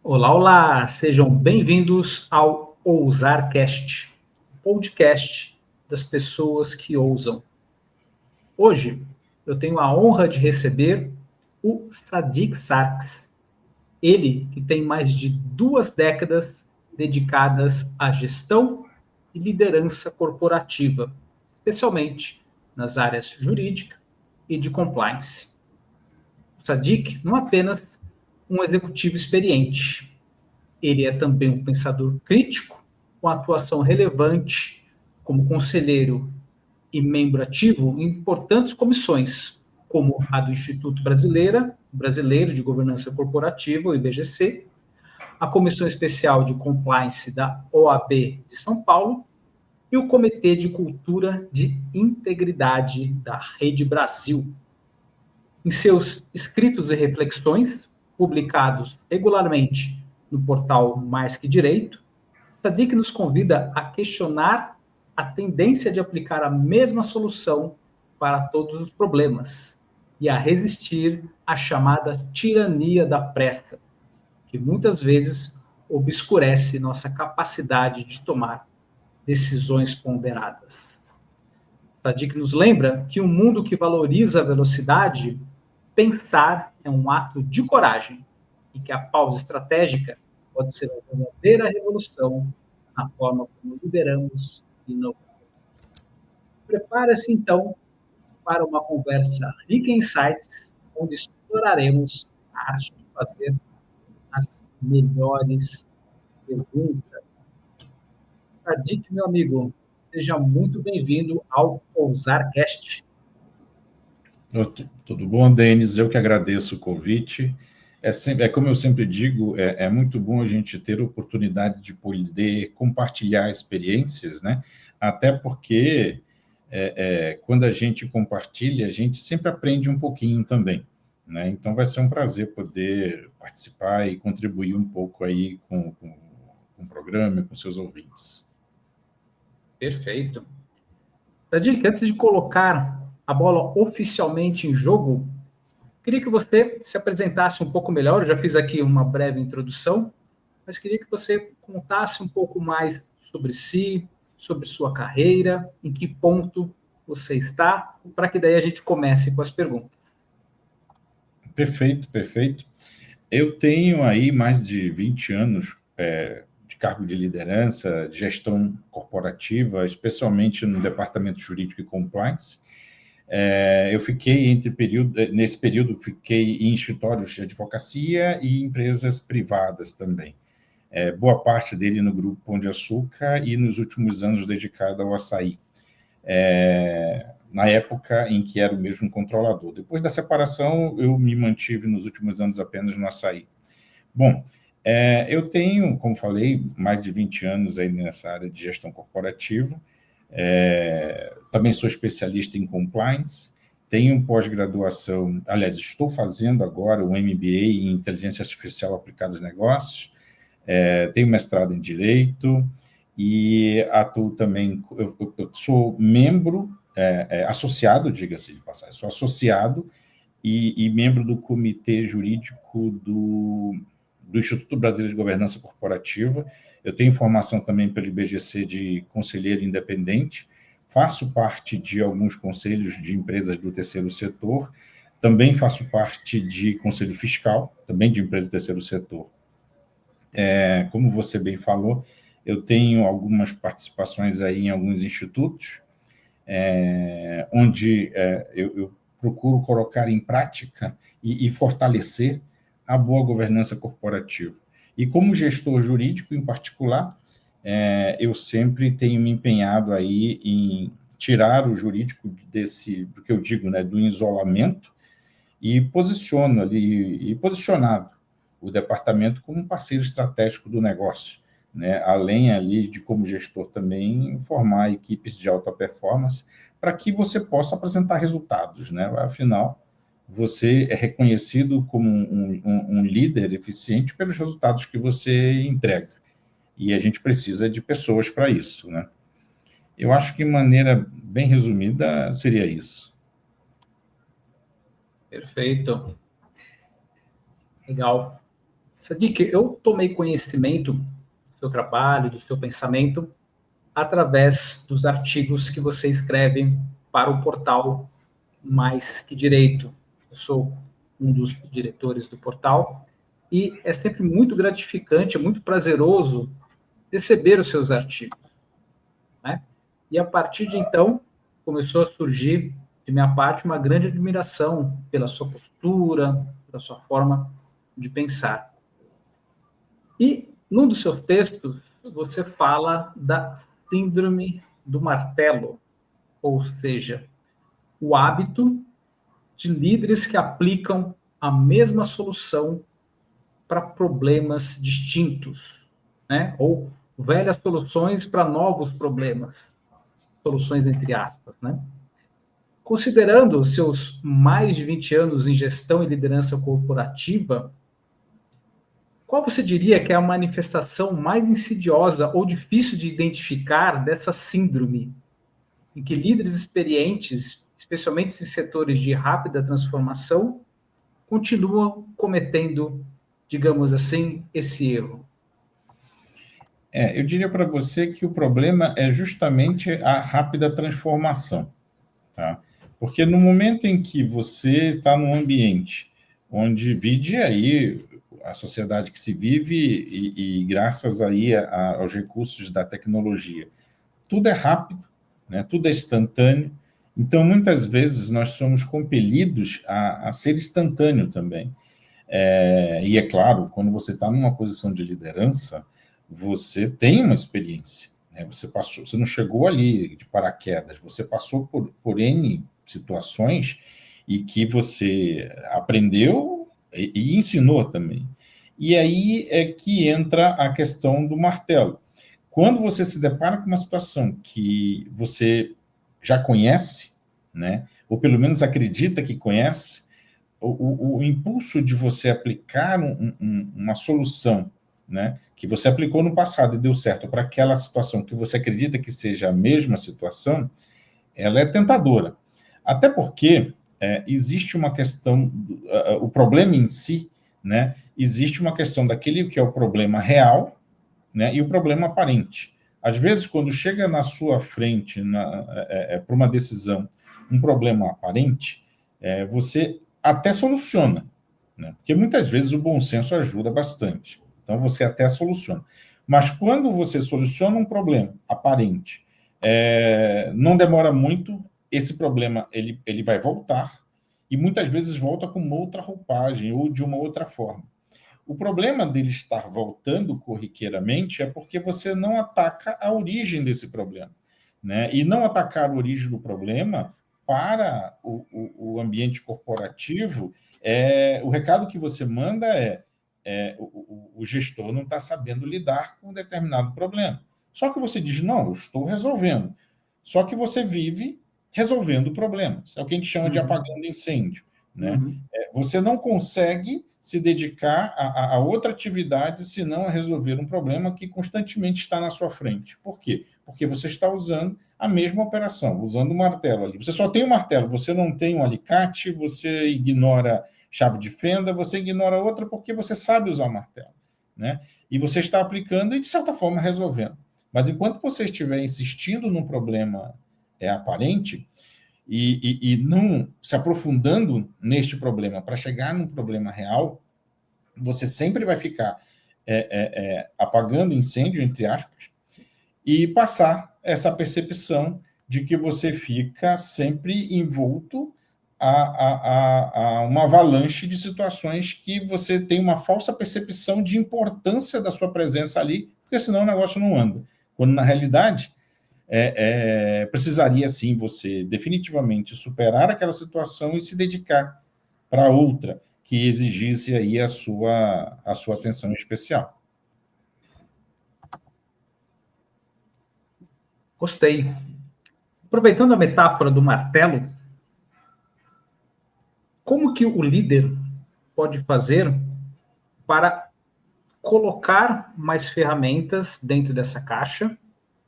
Olá, olá! Sejam bem-vindos ao OusarCast, podcast das pessoas que ousam. Hoje eu tenho a honra de receber o Sadiq Sarkis, ele que tem mais de 2 décadas dedicadas à gestão e liderança corporativa, especialmente nas áreas jurídica e de compliance. O Sadiq não é apenas um executivo experiente, ele é também um pensador crítico, com atuação relevante como conselheiro e membro ativo em importantes comissões, como a do Instituto Brasileiro de Governança Corporativa, o IBGC, a Comissão Especial de Compliance da OAB de São Paulo e o Comitê de Cultura de Integridade da Rede Brasil. Em seus escritos e reflexões, publicados regularmente no portal Mais Que Direito, Sadiq nos convida a questionar a tendência de aplicar a mesma solução para todos os problemas e a resistir à chamada tirania da pressa, que muitas vezes obscurece nossa capacidade de tomar decisões ponderadas. Sadiq nos lembra que um mundo que valoriza a velocidade, pensar é um ato de coragem e que a pausa estratégica pode ser uma verdadeira revolução na forma como lideramos e inovamos. Prepare-se, então, para uma conversa rica em insights, onde exploraremos a arte de fazer as melhores perguntas. Sadiq, meu amigo, seja muito bem-vindo ao OusarCast. Tudo bom, Denis? Eu que agradeço o convite. Como eu sempre digo, é muito bom a gente ter a oportunidade de poder compartilhar experiências, né? Até porque quando a gente compartilha, a gente sempre aprende um pouquinho também, né? Então vai ser um prazer poder participar e contribuir um pouco aí com o programa, com seus ouvintes. Perfeito. Sadiq, antes de colocar a bola oficialmente em jogo, queria que você se apresentasse um pouco melhor. Eu já fiz aqui uma breve introdução, mas queria que você contasse um pouco mais sobre si, sobre sua carreira, em que ponto você está, para que daí a gente comece com as perguntas. Perfeito, perfeito. Eu tenho aí mais de 20 anos de cargo de liderança, de gestão corporativa, especialmente no departamento jurídico e compliance. Eu fiquei nesse período, fiquei em escritórios de advocacia e empresas privadas também. Boa parte dele no Grupo Pão de Açúcar e nos últimos anos dedicado ao açaí. Na época em que era o mesmo controlador. Depois da separação, eu me mantive nos últimos anos apenas no açaí. Bom, eu tenho, como falei, mais de 20 anos aí nessa área de gestão corporativa. Também sou especialista em compliance, tenho pós-graduação, aliás, estou fazendo agora um MBA em Inteligência Artificial aplicada aos negócios, tenho mestrado em Direito e atuo também, eu sou membro, associado, diga-se de passagem, sou associado e membro do Comitê Jurídico do Instituto Brasileiro de Governança Corporativa. Eu tenho formação também pelo IBGC de conselheiro independente, faço parte de alguns conselhos de empresas do terceiro setor, também faço parte de conselho fiscal, também de empresas do terceiro setor. Como você bem falou, eu tenho algumas participações aí em alguns institutos, onde eu procuro colocar em prática e fortalecer a boa governança corporativa. E como gestor jurídico, em particular, eu sempre tenho me empenhado aí em tirar o jurídico do que eu digo, né, do isolamento, e posicionado o departamento como um parceiro estratégico do negócio, né, além ali de, como gestor também, formar equipes de alta performance para que você possa apresentar resultados, né? Afinal, você é reconhecido como um líder eficiente pelos resultados que você entrega. E a gente precisa de pessoas para isso, né? Eu acho que, de maneira bem resumida, seria isso. Perfeito. Legal. Sadiq, eu tomei conhecimento do seu trabalho, do seu pensamento, através dos artigos que você escreve para o portal Mais Que Direito. Eu sou um dos diretores do portal e é sempre muito gratificante, é muito prazeroso receber os seus artigos, né? E a partir de então, começou a surgir, de minha parte, uma grande admiração pela sua postura, pela sua forma de pensar. E, num dos seus textos, você fala da síndrome do martelo, ou seja, o hábito de líderes que aplicam a mesma solução para problemas distintos, né? Ou velhas soluções para novos problemas, soluções entre aspas, né? Considerando seus mais de 20 anos em gestão e liderança corporativa, qual você diria que é a manifestação mais insidiosa ou difícil de identificar dessa síndrome, em que líderes experientes, especialmente em setores de rápida transformação, continuam cometendo, digamos assim, esse erro? Eu diria para você que o problema é justamente a rápida transformação, tá? Porque no momento em que você está num ambiente onde vide aí a sociedade que se vive e graças aí aos recursos da tecnologia, tudo é rápido, né? Tudo é instantâneo. Então, muitas vezes, nós somos compelidos a ser instantâneo também. E é claro, quando você está numa posição de liderança, você tem uma experiência, né? Você não chegou ali de paraquedas, você passou por N situações e que você aprendeu e ensinou também. E aí é que entra a questão do martelo. Quando você se depara com uma situação que você já conhece, né, ou pelo menos acredita que conhece, o impulso de você aplicar uma solução, né, que você aplicou no passado e deu certo para aquela situação que você acredita que seja a mesma situação, ela é tentadora. Até porque existe uma questão, o problema em si, né, existe uma questão daquele que é o problema real, né, e o problema aparente. Às vezes, quando chega na sua frente para uma decisão, um problema aparente, você até soluciona, né, porque muitas vezes o bom senso ajuda bastante. Então, você até soluciona. Mas quando você soluciona um problema aparente, não demora muito, esse problema ele vai voltar, e muitas vezes volta com uma outra roupagem ou de uma outra forma. O problema dele estar voltando corriqueiramente é porque você não ataca a origem desse problema, né? E não atacar a origem do problema para o ambiente corporativo, o recado que você manda o gestor não está sabendo lidar com um determinado problema. Só que você diz, não, eu estou resolvendo. Só que você vive resolvendo problemas. É o que a gente chama de apagando incêndio, né? Você não consegue se dedicar a outra atividade senão a resolver um problema que constantemente está na sua frente. Por quê? Porque você está usando a mesma operação, usando o martelo ali. Você só tem o martelo, você não tem um alicate, você ignora chave de fenda, você ignora outra porque você sabe usar o martelo, né? E você está aplicando e, de certa forma, resolvendo. Mas enquanto você estiver insistindo num problema aparente, e não se aprofundando neste problema para chegar num problema real, você sempre vai ficar apagando incêndio, entre aspas, e passar essa percepção de que você fica sempre envolto a uma avalanche de situações que você tem uma falsa percepção de importância da sua presença ali, porque senão o negócio não anda. Quando, na realidade, precisaria, sim, você definitivamente superar aquela situação e se dedicar para outra que exigisse aí a sua atenção especial. Gostei. Aproveitando a metáfora do martelo, como que o líder pode fazer para colocar mais ferramentas dentro dessa caixa,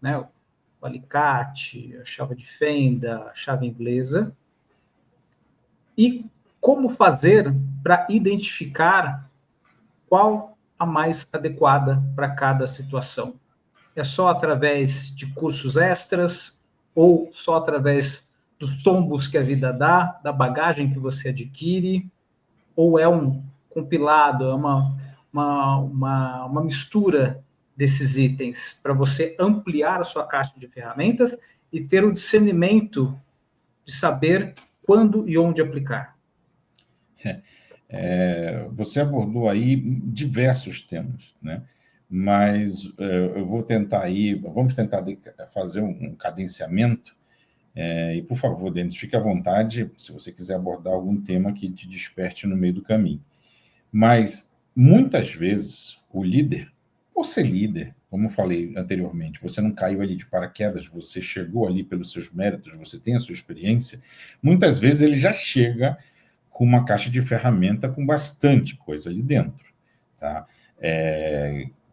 né? O alicate, a chave de fenda, a chave inglesa, e como fazer para identificar qual a mais adequada para cada situação? É só através de cursos extras ou só através dos tombos que a vida dá, da bagagem que você adquire, ou é um compilado, é uma mistura desses itens para você ampliar a sua caixa de ferramentas e ter o discernimento de saber quando e onde aplicar? Você abordou aí diversos temas, né? Mas eu vou tentar aí, vamos tentar fazer um cadenciamento. E, por favor, Denis, fique à vontade se você quiser abordar algum tema que te desperte no meio do caminho. Mas, muitas vezes, o líder, por ser líder, como eu falei anteriormente, você não caiu ali de paraquedas, você chegou ali pelos seus méritos, você tem a sua experiência, muitas vezes ele já chega com uma caixa de ferramenta com bastante coisa ali dentro. Tá?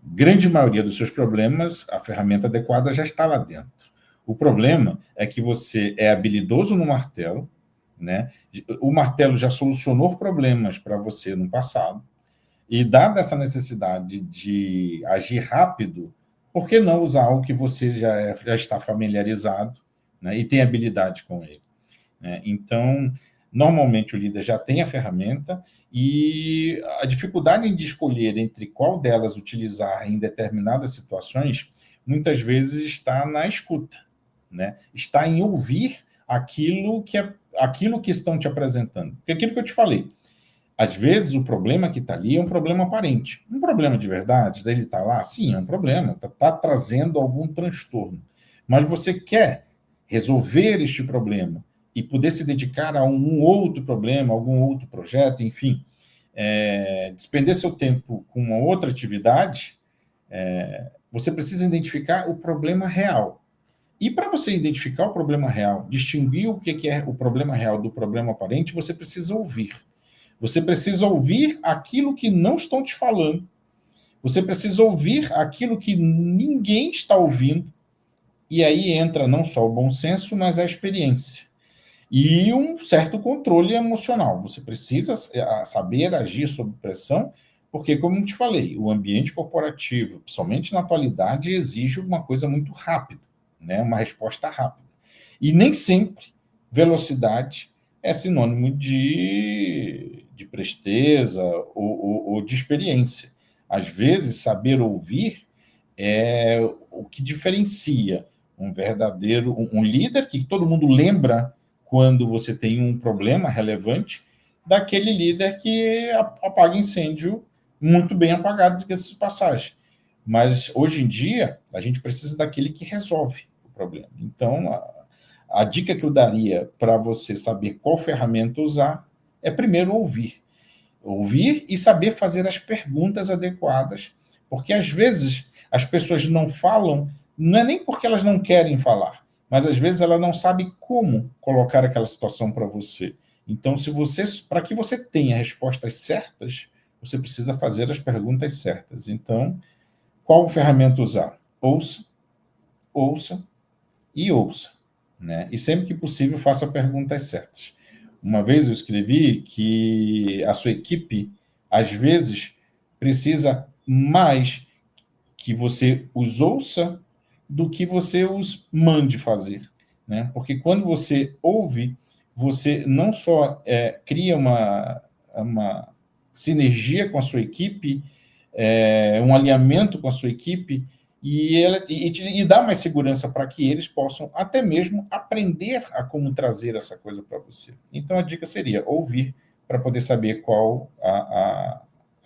Grande maioria dos seus problemas, a ferramenta adequada já está lá dentro. O problema é que você é habilidoso no martelo, né? O martelo já solucionou problemas para você no passado, e dada essa necessidade de agir rápido, por que não usar algo que você já está familiarizado, né? E tem habilidade com ele? Né? Então, normalmente o líder já tem a ferramenta e a dificuldade de escolher entre qual delas utilizar em determinadas situações, muitas vezes está na escuta, né? Está em ouvir aquilo que estão te apresentando. Porque aquilo que eu te falei, às vezes o problema que está ali é um problema aparente. Um problema de verdade, dele estar lá, sim, é um problema, está trazendo algum transtorno. Mas você quer resolver este problema e poder se dedicar a um outro problema, algum outro projeto, enfim, despender seu tempo com uma outra atividade, você precisa identificar o problema real. E para você identificar o problema real, distinguir o que é o problema real do problema aparente, você precisa ouvir. Você precisa ouvir aquilo que não estão te falando. Você precisa ouvir aquilo que ninguém está ouvindo. E aí entra não só o bom senso, mas a experiência. E um certo controle emocional. Você precisa saber agir sob pressão, porque, como eu te falei, o ambiente corporativo, principalmente na atualidade, exige uma coisa muito rápida, né? Uma resposta rápida. E nem sempre velocidade é sinônimo de presteza ou de experiência. Às vezes, saber ouvir é o que diferencia um verdadeiro um líder que todo mundo lembra quando você tem um problema relevante, daquele líder que apaga incêndio muito bem apagado, diga-se de passagem. Mas, hoje em dia, a gente precisa daquele que resolve o problema. Então, a dica que eu daria para você saber qual ferramenta usar é, primeiro, ouvir. Ouvir e saber fazer as perguntas adequadas, porque, às vezes, as pessoas não falam, não é nem porque elas não querem falar, mas às vezes ela não sabe como colocar aquela situação para você. Então, para que você tenha respostas certas, você precisa fazer as perguntas certas. Então, qual ferramenta usar? Ouça, ouça e ouça, né? E sempre que possível, faça perguntas certas. Uma vez eu escrevi que a sua equipe, às vezes, precisa mais que você os ouça do que você os mande fazer, né? Porque quando você ouve, você não só cria uma sinergia com a sua equipe, um alinhamento com a sua equipe, e dá mais segurança para que eles possam até mesmo aprender a como trazer essa coisa para você. Então, a dica seria ouvir para poder saber qual a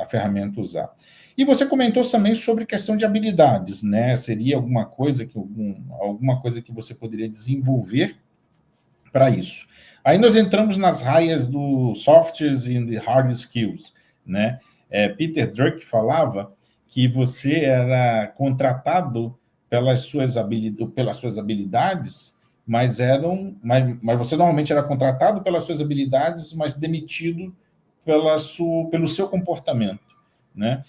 ferramenta usar. E você comentou também sobre questão de habilidades, né? Seria alguma coisa que você poderia desenvolver para isso. Aí nós entramos nas raias do soft e hard skills, né? Peter Drucker falava que você era contratado pelas suas habilidades, mas você normalmente era contratado pelas suas habilidades, mas demitido pelo seu comportamento, né?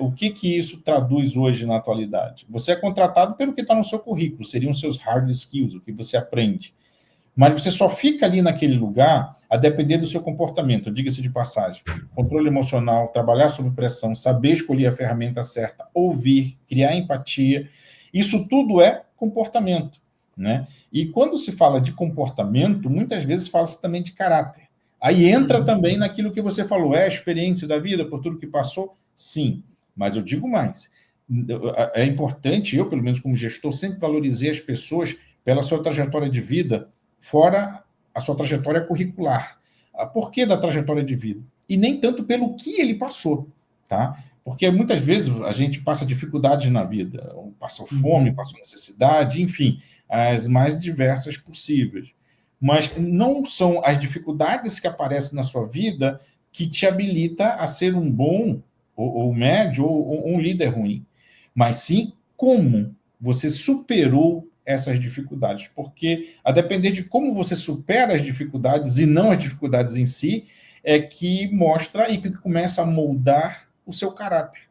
O que isso traduz hoje na atualidade? Você é contratado pelo que está no seu currículo, seriam seus hard skills, o que você aprende. mas você só fica ali naquele lugar a depender do seu comportamento, diga-se de passagem. Controle emocional, trabalhar sob pressão, saber escolher a ferramenta certa, ouvir, criar empatia, isso tudo é comportamento, né? E quando se fala de comportamento, muitas vezes fala-se também de caráter. Aí entra também naquilo que você falou, é a experiência da vida, por tudo que passou? Sim, mas eu digo mais. É importante, eu, pelo menos como gestor, sempre valorizei as pessoas pela sua trajetória de vida, fora a sua trajetória curricular. Por que da trajetória de vida? E nem tanto pelo que ele passou, tá? Porque muitas vezes a gente passa dificuldades na vida, passou fome, passou necessidade, enfim, as mais diversas possíveis. Mas não são as dificuldades que aparecem na sua vida que te habilita a ser um bom, ou médio, ou um líder ruim. Mas sim como você superou essas dificuldades. Porque, a depender de como você supera as dificuldades, e não as dificuldades em si, é que mostra e que começa a moldar o seu caráter.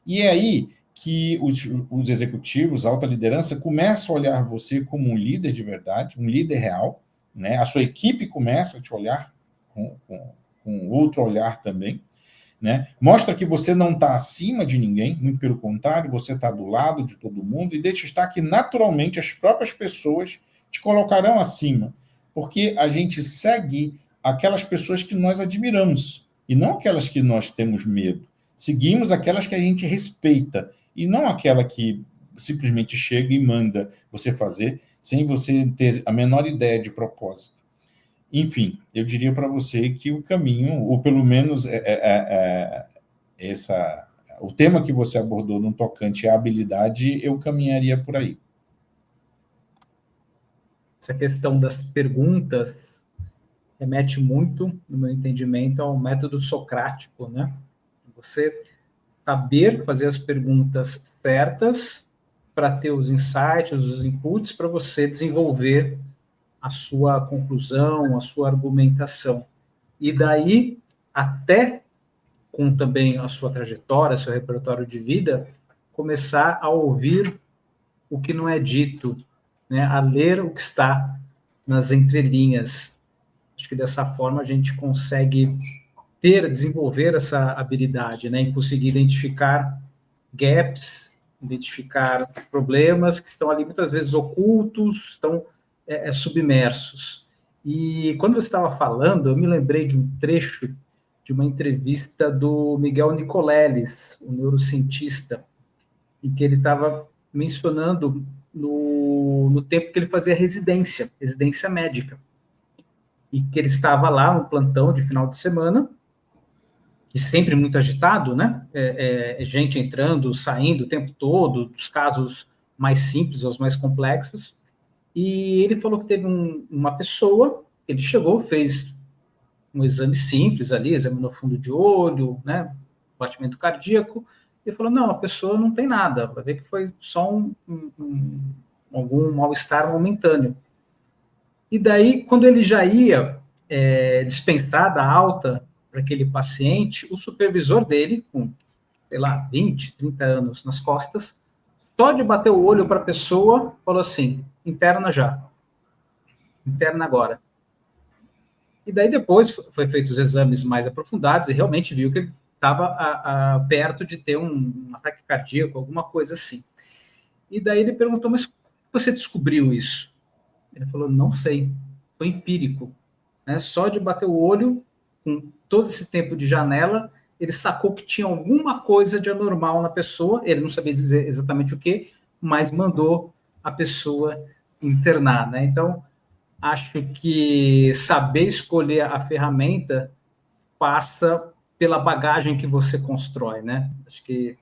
E é aí que os executivos, a alta liderança, começam a olhar você como um líder de verdade, um líder real, né? A sua equipe começa a te olhar com outro olhar também, né? Mostra que você não está acima de ninguém, muito pelo contrário, você está do lado de todo mundo, e deixa estar que, naturalmente, as próprias pessoas te colocarão acima, porque a gente segue aquelas pessoas que nós admiramos, e não aquelas que nós temos medo. Seguimos aquelas que a gente respeita, e não aquela que simplesmente chega e manda você fazer, sem você ter a menor ideia de propósito. Enfim, eu diria para você que o caminho, ou pelo menos o tema que você abordou no tocante à habilidade, eu caminharia por aí. Essa questão das perguntas remete muito, no meu entendimento, ao método socrático, né? Você saber fazer as perguntas certas para ter os insights, os inputs, para você desenvolver a sua conclusão, a sua argumentação. E daí, até com também a sua trajetória, seu repertório de vida, começar a ouvir o que não é dito, né? A ler o que está nas entrelinhas. Acho que dessa forma a gente consegue desenvolver essa habilidade, né? Em conseguir identificar gaps, identificar problemas que estão ali muitas vezes ocultos, estão submersos. E quando você estava falando, eu me lembrei de um trecho de uma entrevista do Miguel Nicoleles, o neurocientista, em que ele estava mencionando no tempo que ele fazia residência médica, e que ele estava lá no plantão de final de semana, e sempre muito agitado, né? Gente entrando, saindo o tempo todo, dos casos mais simples aos mais complexos. E ele falou que teve uma pessoa, ele chegou, fez um exame simples ali, examinou fundo de olho, né? Batimento cardíaco, e falou: não, a pessoa não tem nada, vai ver que foi só algum mal-estar momentâneo. E daí, quando ele já ia dispensar da alta para aquele paciente, o supervisor dele, com, sei lá, 20, 30 anos nas costas, só de bater o olho para a pessoa, falou assim: interna já, interna agora. E daí depois foi feitos os exames mais aprofundados e realmente viu que ele estava perto de ter um ataque cardíaco, alguma coisa assim. E daí ele perguntou: mas como você descobriu isso? Ele falou: não sei, foi empírico. Né? Só de bater o olho, com todo esse tempo de janela, ele sacou que tinha alguma coisa de anormal na pessoa, ele não sabia dizer exatamente o que, mas mandou a pessoa internar. Né? Então, acho que saber escolher a ferramenta passa pela bagagem que você constrói, né? Acho que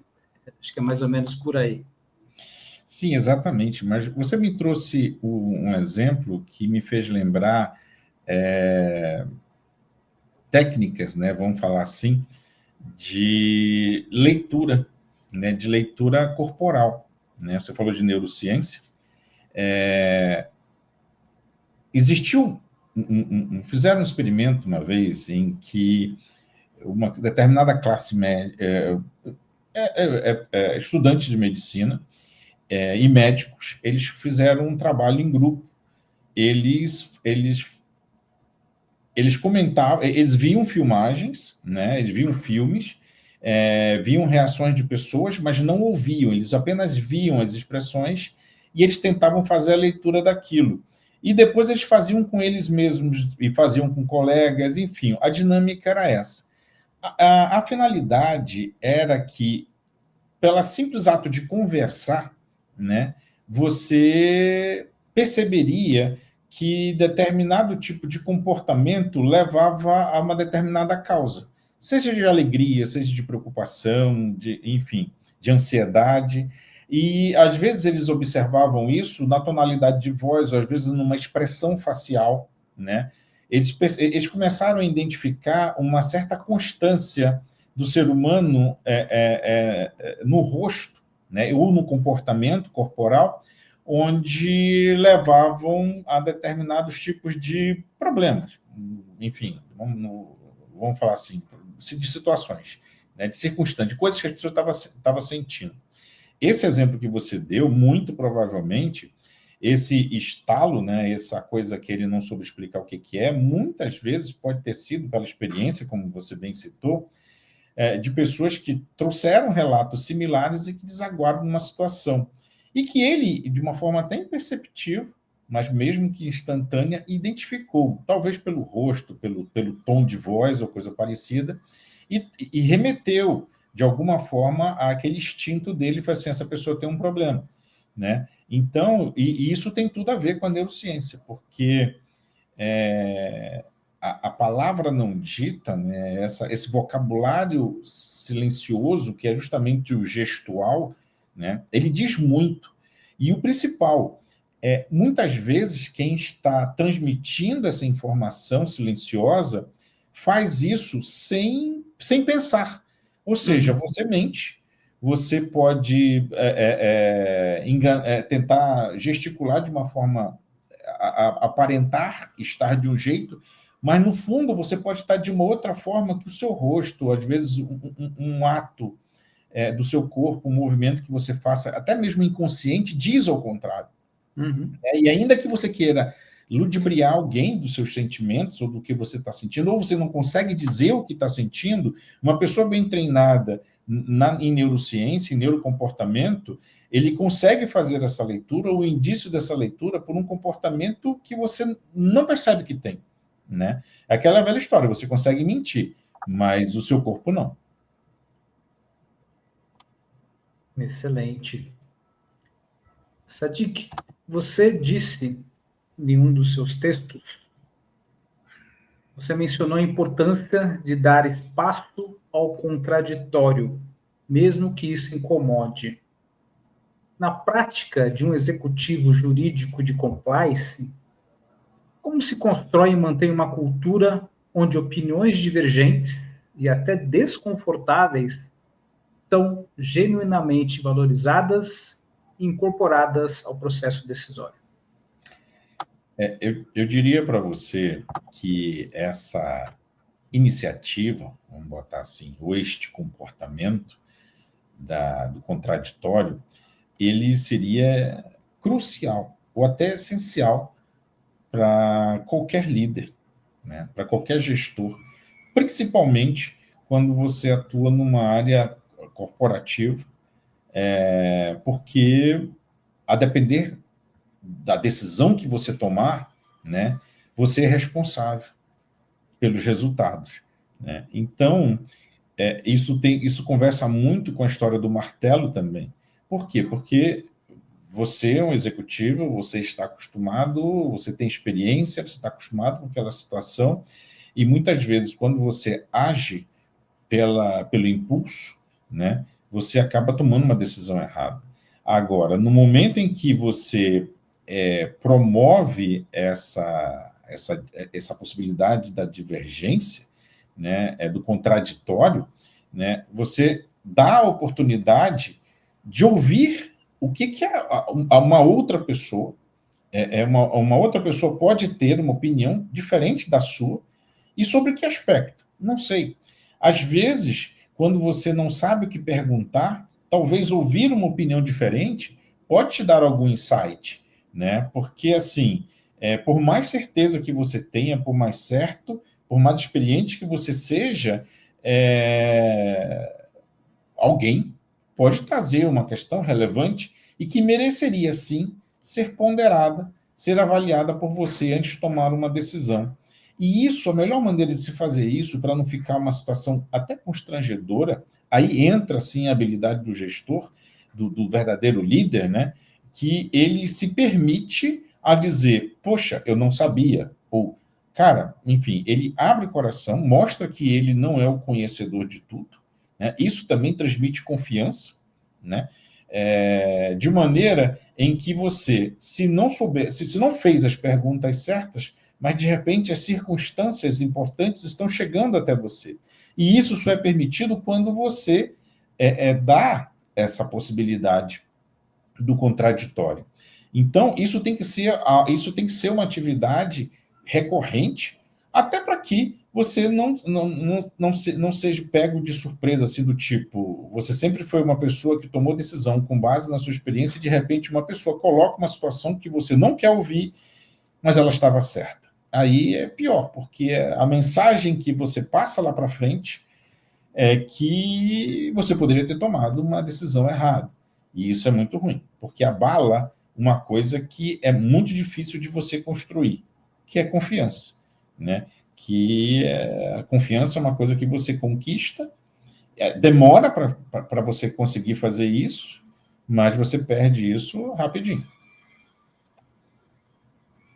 é mais ou menos por aí. Sim, exatamente. Mas você me trouxe um exemplo que me fez lembrar técnicas, né, vamos falar assim, de leitura, né, de leitura corporal. Né? Você falou de neurociência. Fizeram um experimento uma vez em que uma determinada classe média, estudantes de medicina e médicos, eles fizeram um trabalho em grupo. Eles eles comentavam, eles viam filmagens, né? Eles viam filmes, viam reações de pessoas, mas não ouviam, eles apenas viam as expressões e eles tentavam fazer a leitura daquilo. E depois eles faziam com eles mesmos e faziam com colegas, enfim, a dinâmica era essa. A finalidade era que, pelo simples ato de conversar, né, você perceberia que determinado tipo de comportamento levava a uma determinada causa, seja de alegria, seja de preocupação, enfim, de ansiedade. E, às vezes, eles observavam isso na tonalidade de voz, ou às vezes numa expressão facial, né? Eles começaram a identificar uma certa constância do ser humano no rosto, né, ou no comportamento corporal, onde levavam a determinados tipos de problemas. Enfim, vamos falar assim, de situações, né, de circunstâncias, de coisas que as pessoas estavam sentindo. Esse exemplo que você deu, muito provavelmente, esse estalo, né, essa coisa que ele não soube explicar o que é, muitas vezes pode ter sido, pela experiência, como você bem citou, de pessoas que trouxeram relatos similares e que desaguaram numa situação. E que ele, de uma forma até imperceptível, mas mesmo que instantânea, identificou, talvez pelo rosto, pelo tom de voz ou coisa parecida, e remeteu, de alguma forma, àquele instinto dele, e falou assim, essa pessoa tem um problema, né? Então, e isso tem tudo a ver com a neurociência, porque a palavra não dita, né, esse vocabulário silencioso, que é justamente o gestual, né, ele diz muito. E o principal, muitas vezes, quem está transmitindo essa informação silenciosa faz isso sem pensar. Ou seja, você mente, você pode tentar gesticular de uma forma, aparentar estar de um jeito, mas no fundo você pode estar de uma outra forma que o seu rosto, às vezes um ato do seu corpo, um movimento que você faça, até mesmo inconsciente, diz ao contrário. Uhum. E ainda que você queira ludibriar alguém dos seus sentimentos ou do que você está sentindo, ou você não consegue dizer o que está sentindo, uma pessoa bem treinada em neurociência, em neurocomportamento, ele consegue fazer essa leitura, o indício dessa leitura, por um comportamento que você não percebe que tem, né? É aquela velha história, você consegue mentir, mas o seu corpo não. Excelente. Sadiq, você disse em um dos seus textos, você mencionou a importância de dar espaço ao contraditório, mesmo que isso incomode. Na prática de um executivo jurídico de compliance, como se constrói e mantém uma cultura onde opiniões divergentes e até desconfortáveis são genuinamente valorizadas e incorporadas ao processo decisório? Eu diria para você que essa iniciativa, vamos botar assim, ou este comportamento do contraditório, ele seria crucial, ou até essencial, para qualquer líder, né? Para qualquer gestor, principalmente quando você atua numa área corporativa, porque, a depender da decisão que você tomar, né, você é responsável pelos resultados, né? Então, isso conversa muito com a história do martelo também. Por quê? Porque você é um executivo, você está acostumado, você tem experiência, você está acostumado com aquela situação, e muitas vezes, quando você age pelo impulso, né, você acaba tomando uma decisão errada. Agora, no momento em que você promove essa possibilidade da divergência, né, do contraditório, né, você dá a oportunidade de ouvir o que uma outra pessoa, uma outra pessoa pode ter uma opinião diferente da sua, e sobre que aspecto? Não sei. Às vezes, quando você não sabe o que perguntar, talvez ouvir uma opinião diferente pode te dar algum insight, né? Porque, assim, Por mais certeza que você tenha, por mais certo, por mais experiente que você seja, alguém pode trazer uma questão relevante e que mereceria, sim, ser ponderada, ser avaliada por você antes de tomar uma decisão. E isso, a melhor maneira de se fazer isso, para não ficar uma situação até constrangedora, aí entra, sim, a habilidade do gestor, do verdadeiro líder, né? Que ele se permite a dizer, poxa, eu não sabia, ou, cara, enfim, ele abre o coração, mostra que ele não é o conhecedor de tudo, né? Isso também transmite confiança, né? De maneira em que você, se não souber, se não fez as perguntas certas, mas de repente as circunstâncias importantes estão chegando até você. E isso só é permitido quando você dá essa possibilidade do contraditório. Então, isso tem que ser uma atividade recorrente, até para que você não seja pego de surpresa, assim, do tipo, você sempre foi uma pessoa que tomou decisão com base na sua experiência e, de repente, uma pessoa coloca uma situação que você não quer ouvir, mas ela estava certa. Aí é pior, porque a mensagem que você passa lá para frente é que você poderia ter tomado uma decisão errada. E isso é muito ruim, porque abala uma coisa que é muito difícil de você construir, que é confiança, né? A confiança é uma coisa que você conquista, demora para você conseguir fazer isso, mas você perde isso rapidinho.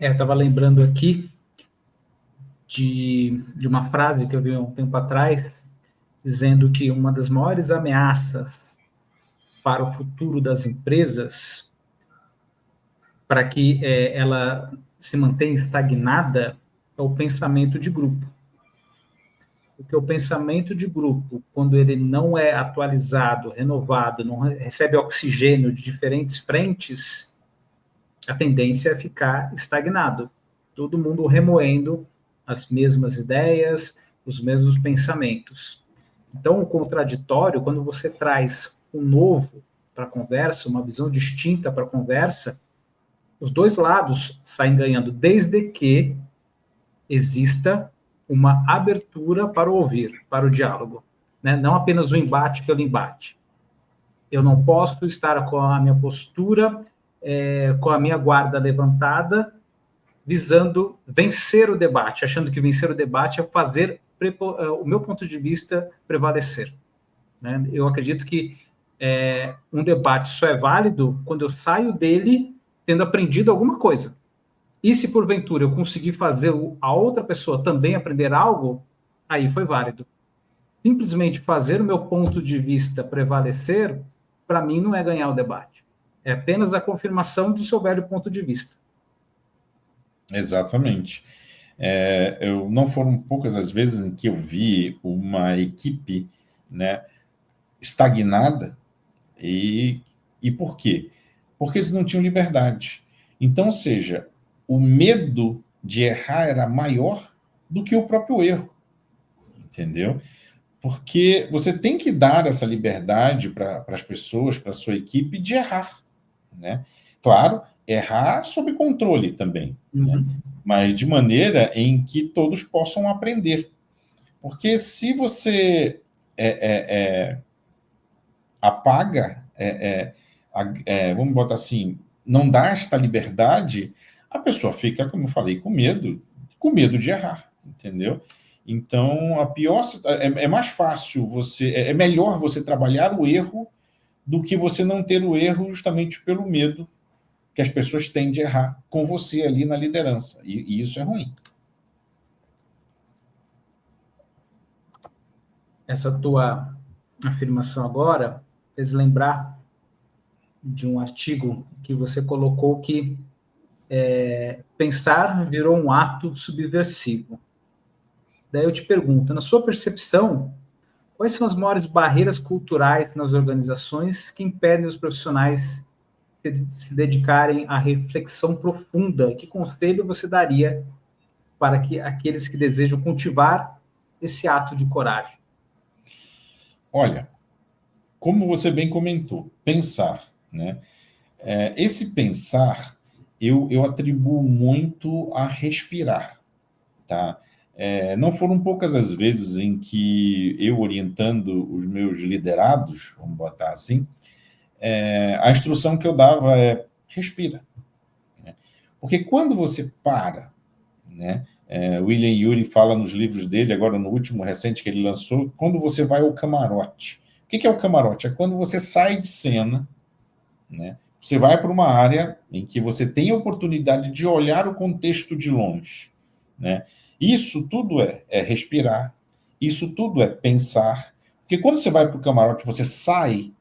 Eu estava lembrando aqui de uma frase que eu vi há um tempo atrás, dizendo que uma das maiores ameaças para o futuro das empresas, para que ela se mantenha estagnada, é o pensamento de grupo. Porque o pensamento de grupo, quando ele não é atualizado, renovado, não recebe oxigênio de diferentes frentes, a tendência é ficar estagnado. Todo mundo remoendo as mesmas ideias, os mesmos pensamentos. Então, o contraditório, quando você traz um novo para a conversa, uma visão distinta para a conversa, os dois lados saem ganhando, desde que exista uma abertura para o ouvir, para o diálogo, né? Não apenas o embate pelo embate. Eu não posso estar com a minha postura, com a minha guarda levantada, visando vencer o debate, achando que vencer o debate é fazer o meu ponto de vista prevalecer. Né? Eu acredito que um debate só é válido quando eu saio dele tendo aprendido alguma coisa. E se porventura eu conseguir fazer a outra pessoa também aprender algo, aí foi válido. Simplesmente fazer o meu ponto de vista prevalecer, para mim, não é ganhar o debate. É apenas a confirmação do seu velho ponto de vista. Exatamente. Não foram poucas as vezes em que eu vi uma equipe, né, estagnada. E por quê? Porque eles não tinham liberdade. Então, ou seja, o medo de errar era maior do que o próprio erro, entendeu? Porque você tem que dar essa liberdade para as pessoas, para a sua equipe, de errar, né? Claro, errar sob controle também, né? Mas de maneira em que todos possam aprender. Porque se você apaga, vamos botar assim, não dá esta liberdade, a pessoa fica, como eu falei, com medo de errar, entendeu? Então, é mais fácil é melhor você trabalhar o erro do que você não ter o erro justamente pelo medo que as pessoas têm de errar com você ali na liderança. E isso é ruim. Essa tua afirmação agora fez lembrar de um artigo que você colocou que pensar virou um ato subversivo. Daí eu te pergunto, na sua percepção, quais são as maiores barreiras culturais nas organizações que impedem os profissionais de se dedicarem à reflexão profunda? Que conselho você daria para que aqueles que desejam cultivar esse ato de coragem? Olha, como você bem comentou, pensar, né? Esse pensar, eu atribuo muito a respirar, tá? Não foram poucas as vezes em que eu, orientando os meus liderados, vamos botar assim, a instrução que eu dava é respira. Né? Porque quando você para, né? William Ury fala nos livros dele, agora no último recente que ele lançou, quando você vai ao camarote. O que é o camarote? É quando você sai de cena, né? Você vai para uma área em que você tem a oportunidade de olhar o contexto de longe. Né? Isso tudo é respirar, isso tudo é pensar. Porque quando você vai para o camarote, você sai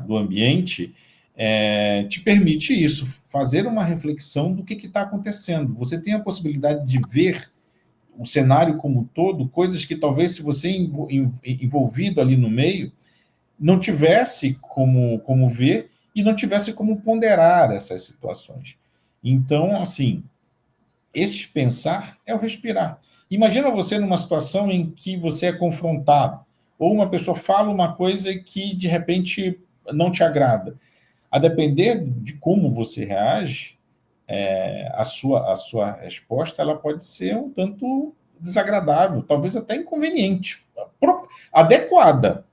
do ambiente, te permite isso, fazer uma reflexão do que está acontecendo. Você tem a possibilidade de ver o cenário como um todo, coisas que talvez, se você envolvido ali no meio, não tivesse como ver e não tivesse como ponderar essas situações. Então, assim, este pensar é o respirar. Imagina você numa situação em que você é confrontado, ou uma pessoa fala uma coisa que, de repente, não te agrada. A depender de como você reage, a sua resposta ela pode ser um tanto desagradável, talvez até inconveniente, adequada,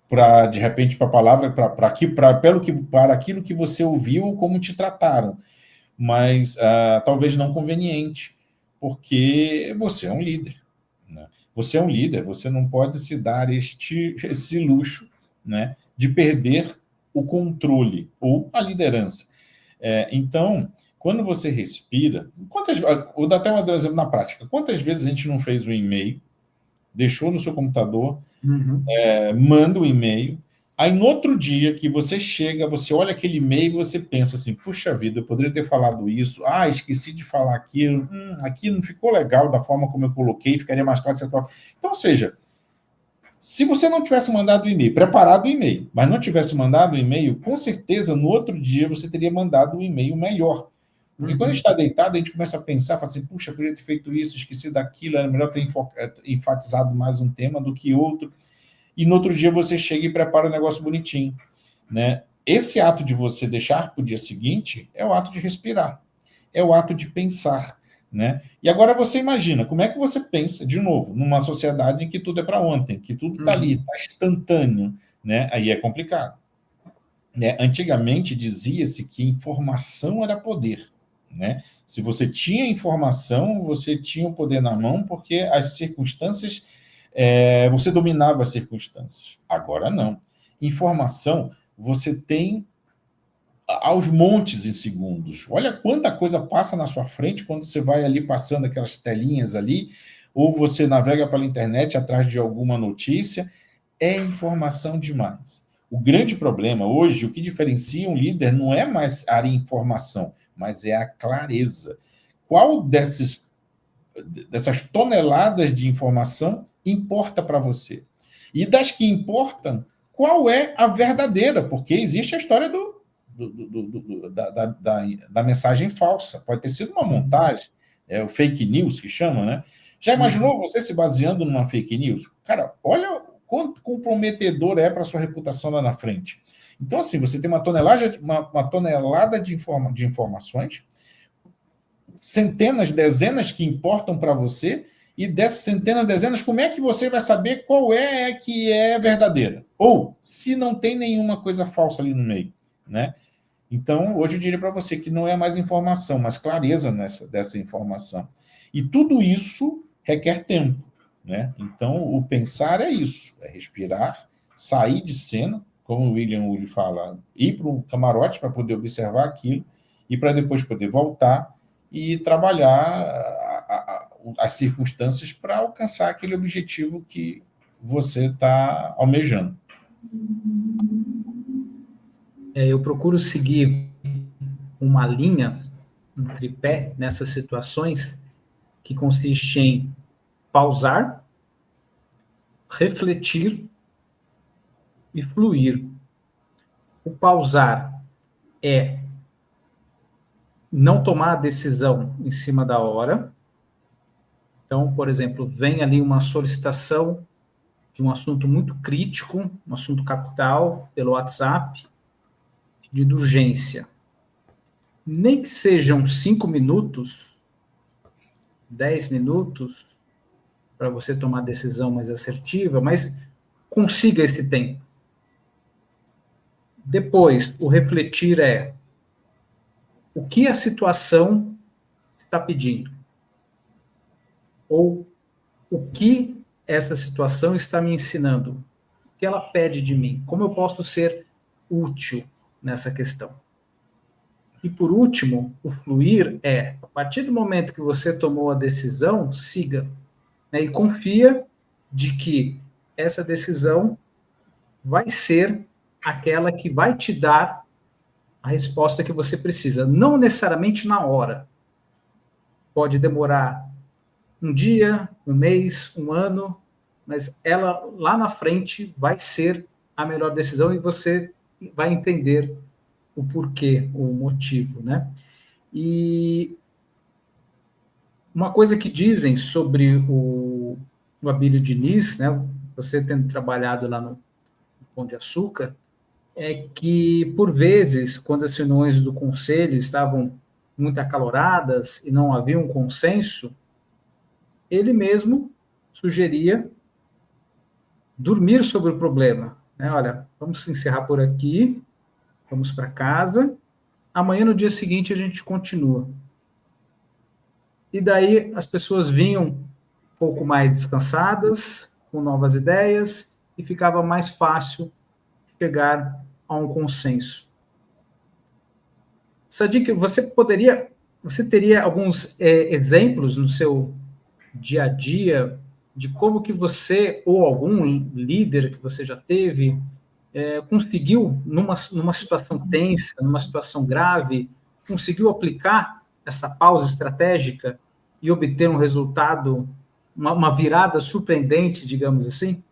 para, de repente, para a palavra, para aquilo que você ouviu ou como te trataram, mas talvez não conveniente, porque você é um líder. Né? Você é um líder, você não pode se dar esse luxo, né, de perder o controle ou a liderança. Então, quando você respira, vou dar até um exemplo na prática. Quantas vezes a gente não fez um e-mail, deixou no seu computador, manda o e-mail, aí no outro dia que você chega, você olha aquele e-mail e você pensa assim, puxa vida, eu poderia ter falado isso, esqueci de falar aquilo, aqui não ficou legal da forma como eu coloquei, ficaria mais claro. Então, ou seja, se você não tivesse mandado o e-mail, preparado o e-mail, mas não tivesse mandado o e-mail, com certeza no outro dia você teria mandado um e-mail melhor. Porque quando a gente está deitado, a gente começa a pensar, fala assim, puxa, poderia ter feito isso, esqueci daquilo, era melhor ter enfatizado mais um tema do que outro. E no outro dia você chega e prepara o negócio bonitinho. Né? Esse ato de você deixar para o dia seguinte é o ato de respirar, é o ato de pensar. Né? E agora você imagina, como é que você pensa, de novo, numa sociedade em que tudo é para ontem, que tudo está ali, está instantâneo. Né? Aí é complicado. Né? Antigamente dizia-se que informação era poder. Né? Se você tinha informação, você tinha o poder na mão, porque as circunstâncias, você dominava as circunstâncias. Agora não. Informação você tem aos montes em segundos. Olha quanta coisa passa na sua frente quando você vai ali passando aquelas telinhas ali, ou você navega pela internet atrás de alguma notícia. É informação demais. O grande problema hoje, o que diferencia um líder não é mais a informação, mas é a clareza. Qual dessas toneladas de informação importa para você? E das que importam, qual é a verdadeira? Porque existe a história da mensagem falsa. Pode ter sido uma montagem, o fake news que chama, né? Já imaginou você se baseando numa fake news? Cara, olha quanto comprometedor é para a sua reputação lá na frente. Então, assim, você tem uma tonelada de informações, centenas, dezenas que importam para você, e dessas centenas, dezenas, como é que você vai saber qual é que é verdadeira? Ou se não tem nenhuma coisa falsa ali no meio, né? Então, hoje eu diria para você que não é mais informação, mas clareza dessa informação. E tudo isso requer tempo, né? Então, o pensar é isso, é respirar, sair de cena, como o William Ury fala, ir para um camarote para poder observar aquilo, e para depois poder voltar e trabalhar as circunstâncias para alcançar aquele objetivo que você está almejando. Eu procuro seguir uma linha, um tripé nessas situações, que consiste em pausar, refletir e fluir. O pausar é não tomar a decisão em cima da hora. Então, por exemplo, vem ali uma solicitação de um assunto muito crítico, um assunto capital, pelo WhatsApp, pedido de urgência. nem que sejam 5 minutos, 10 minutos, para você tomar decisão mais assertiva, mas consiga esse tempo. Depois, o refletir é o que a situação está pedindo, ou o que essa situação está me ensinando, o que ela pede de mim, como eu posso ser útil nessa questão. E por último, o fluir é, a partir do momento que você tomou a decisão, siga, né, e confia de que essa decisão vai ser aquela que vai te dar a resposta que você precisa, não necessariamente na hora. Pode demorar um dia, um mês, um ano, mas ela lá na frente vai ser a melhor decisão e você vai entender o porquê, o motivo, né? E uma coisa que dizem sobre o Abílio Diniz, né? Você tendo trabalhado lá no Pão de Açúcar, é que, por vezes, quando as reuniões do conselho estavam muito acaloradas e não havia um consenso, ele mesmo sugeria dormir sobre o problema. Né? Olha, vamos encerrar por aqui, vamos para casa, amanhã, no dia seguinte, a gente continua. E daí as pessoas vinham um pouco mais descansadas, com novas ideias, e ficava mais fácil chegar a um consenso. Sadiq, você teria alguns exemplos no seu dia a dia de como que você, ou algum líder que você já teve, conseguiu, numa situação tensa, numa situação grave, conseguiu aplicar essa pausa estratégica e obter um resultado, uma virada surpreendente, digamos assim?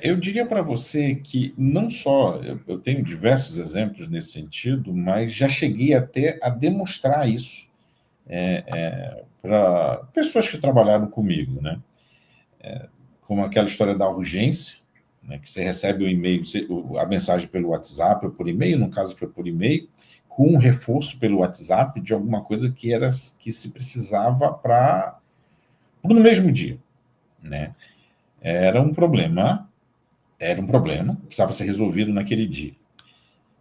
Eu diria para você que não só eu tenho diversos exemplos nesse sentido, mas já cheguei até a demonstrar isso para pessoas que trabalharam comigo, né? Como aquela história da urgência, né, que você recebe o e-mail, a mensagem pelo WhatsApp ou por e-mail, no caso foi por e-mail, com um reforço pelo WhatsApp de alguma coisa que se precisava para no mesmo dia, né? Era um problema, precisava ser resolvido naquele dia.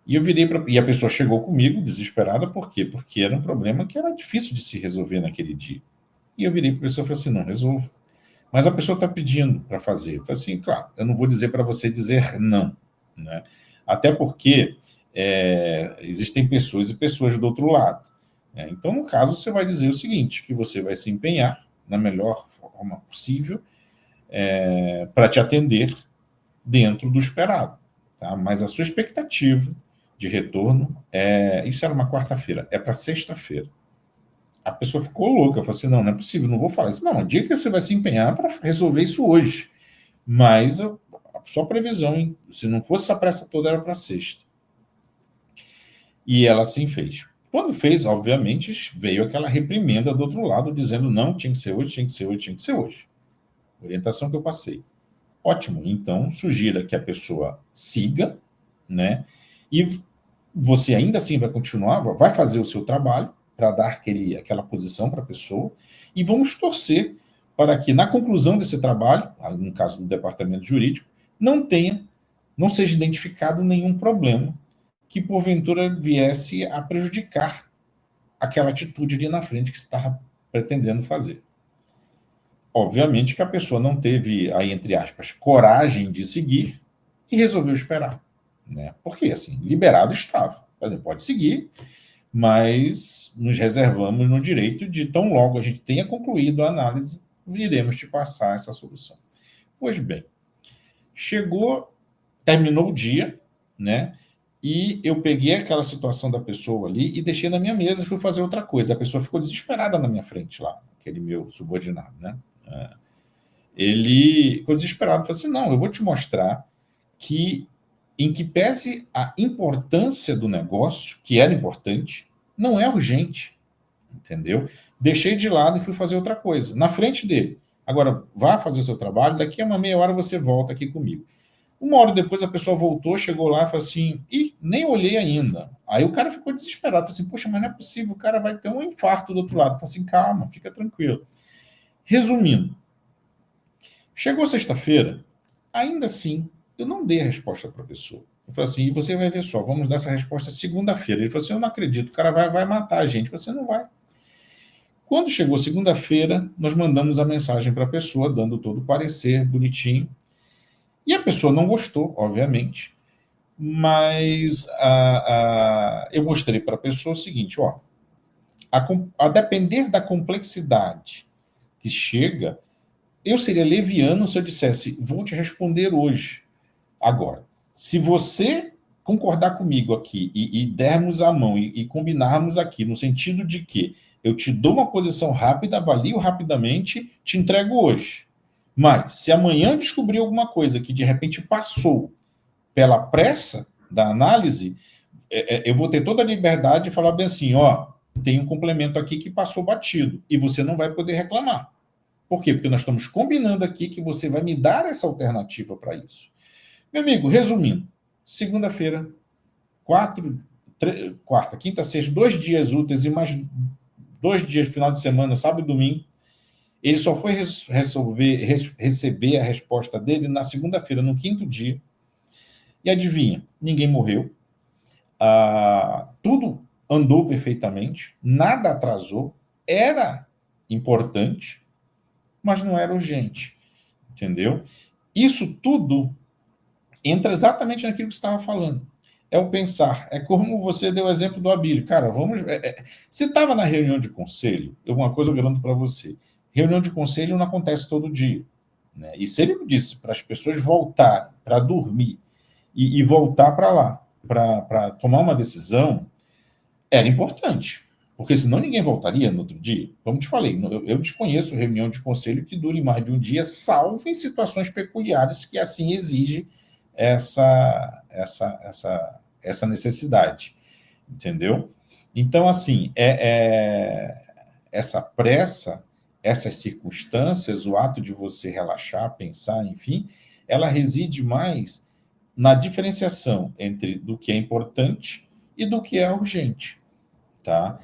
E eu virei e a pessoa chegou comigo desesperada, por quê? Porque era um problema que era difícil de se resolver naquele dia. E eu virei para a pessoa e falei assim, não, resolva. Mas a pessoa está pedindo para fazer. Eu falei assim, claro, eu não vou dizer para você dizer não, né? Até porque existem pessoas e pessoas do outro lado. Né? Então, no caso, você vai dizer o seguinte, que você vai se empenhar na melhor forma possível para te atender dentro do esperado. Tá? Mas a sua expectativa de retorno, isso era uma quarta-feira, é para sexta-feira. A pessoa ficou louca, falou assim, não é possível, não vou falar isso. Não, diga que você vai se empenhar para resolver isso hoje. Mas a sua previsão, se não fosse essa pressa toda, era para sexta. E ela assim fez. Quando fez, obviamente, veio aquela reprimenda do outro lado, dizendo, não, tinha que ser hoje, tinha que ser hoje, tinha que ser hoje. Orientação que eu passei. Ótimo, então sugira que a pessoa siga, né? E você ainda assim vai continuar, vai fazer o seu trabalho para dar aquela posição para a pessoa, e vamos torcer para que, na conclusão desse trabalho, no caso do departamento jurídico, não seja identificado nenhum problema que, porventura, viesse a prejudicar aquela atitude ali na frente que você estava pretendendo fazer. Obviamente que a pessoa não teve, aí, entre aspas, coragem de seguir e resolveu esperar. Né? Porque, assim, liberado estava. Pode seguir, mas nos reservamos no direito de, tão logo a gente tenha concluído a análise, iremos te passar essa solução. Pois bem, terminou o dia, né? E eu peguei aquela situação da pessoa ali e deixei na minha mesa e fui fazer outra coisa. A pessoa ficou desesperada na minha frente lá, aquele meu subordinado, né? Ele ficou desesperado, falou assim, não, eu vou te mostrar que, em que pese a importância do negócio, que era importante, não é urgente, entendeu? Deixei de lado e fui fazer outra coisa, na frente dele. Agora, vá fazer o seu trabalho, daqui a uma meia hora você volta aqui comigo. Uma hora depois a pessoa voltou, chegou lá e falou assim, ih, nem olhei ainda. Aí o cara ficou desesperado, falou assim, poxa, mas não é possível, o cara vai ter um infarto do outro lado. Eu falei assim, calma, fica tranquilo. Resumindo, chegou sexta-feira, ainda assim, eu não dei a resposta para a pessoa. Eu falei assim, e você vai ver só, vamos dar essa resposta segunda-feira. Ele falou assim, eu não acredito, o cara vai matar a gente. Eu falei assim, não vai. Quando chegou segunda-feira, nós mandamos a mensagem para a pessoa, dando todo o parecer, bonitinho. E a pessoa não gostou, obviamente, mas eu mostrei para a pessoa o seguinte, ó, a depender da complexidade que chega, eu seria leviano se eu dissesse, vou te responder hoje. Agora, se você concordar comigo aqui e dermos a mão e combinarmos aqui, no sentido de que eu te dou uma posição rápida, avalio rapidamente, te entrego hoje. Mas, se amanhã eu descobrir alguma coisa que de repente passou pela pressa da análise, eu vou ter toda a liberdade de falar bem assim, ó, tem um complemento aqui que passou batido, e você não vai poder reclamar. Por quê? Porque nós estamos combinando aqui que você vai me dar essa alternativa para isso. Meu amigo, resumindo, segunda-feira, quarta, quinta, sexta, 2 dias úteis e mais 2 dias, final de semana, sábado e domingo, ele só foi receber a resposta dele na segunda-feira, no quinto dia. E adivinha, ninguém morreu, tudo andou perfeitamente, nada atrasou, era importante, mas não era urgente, entendeu? Isso tudo entra exatamente naquilo que você estava falando. É o pensar. É como você deu o exemplo do Abílio. Cara, vamos. Você estava na reunião de conselho, uma coisa eu garanto para você. Reunião de conselho não acontece todo dia. Né? E se ele disse para as pessoas voltarem para dormir e voltar para lá, para tomar uma decisão, era importante. Porque senão ninguém voltaria no outro dia. Como te falei, eu desconheço reunião de conselho que dure mais de um dia, salvo em situações peculiares que assim exige essa necessidade, entendeu? Então, assim, essa pressa, essas circunstâncias, o ato de você relaxar, pensar, enfim, ela reside mais na diferenciação entre do que é importante e do que é urgente, tá?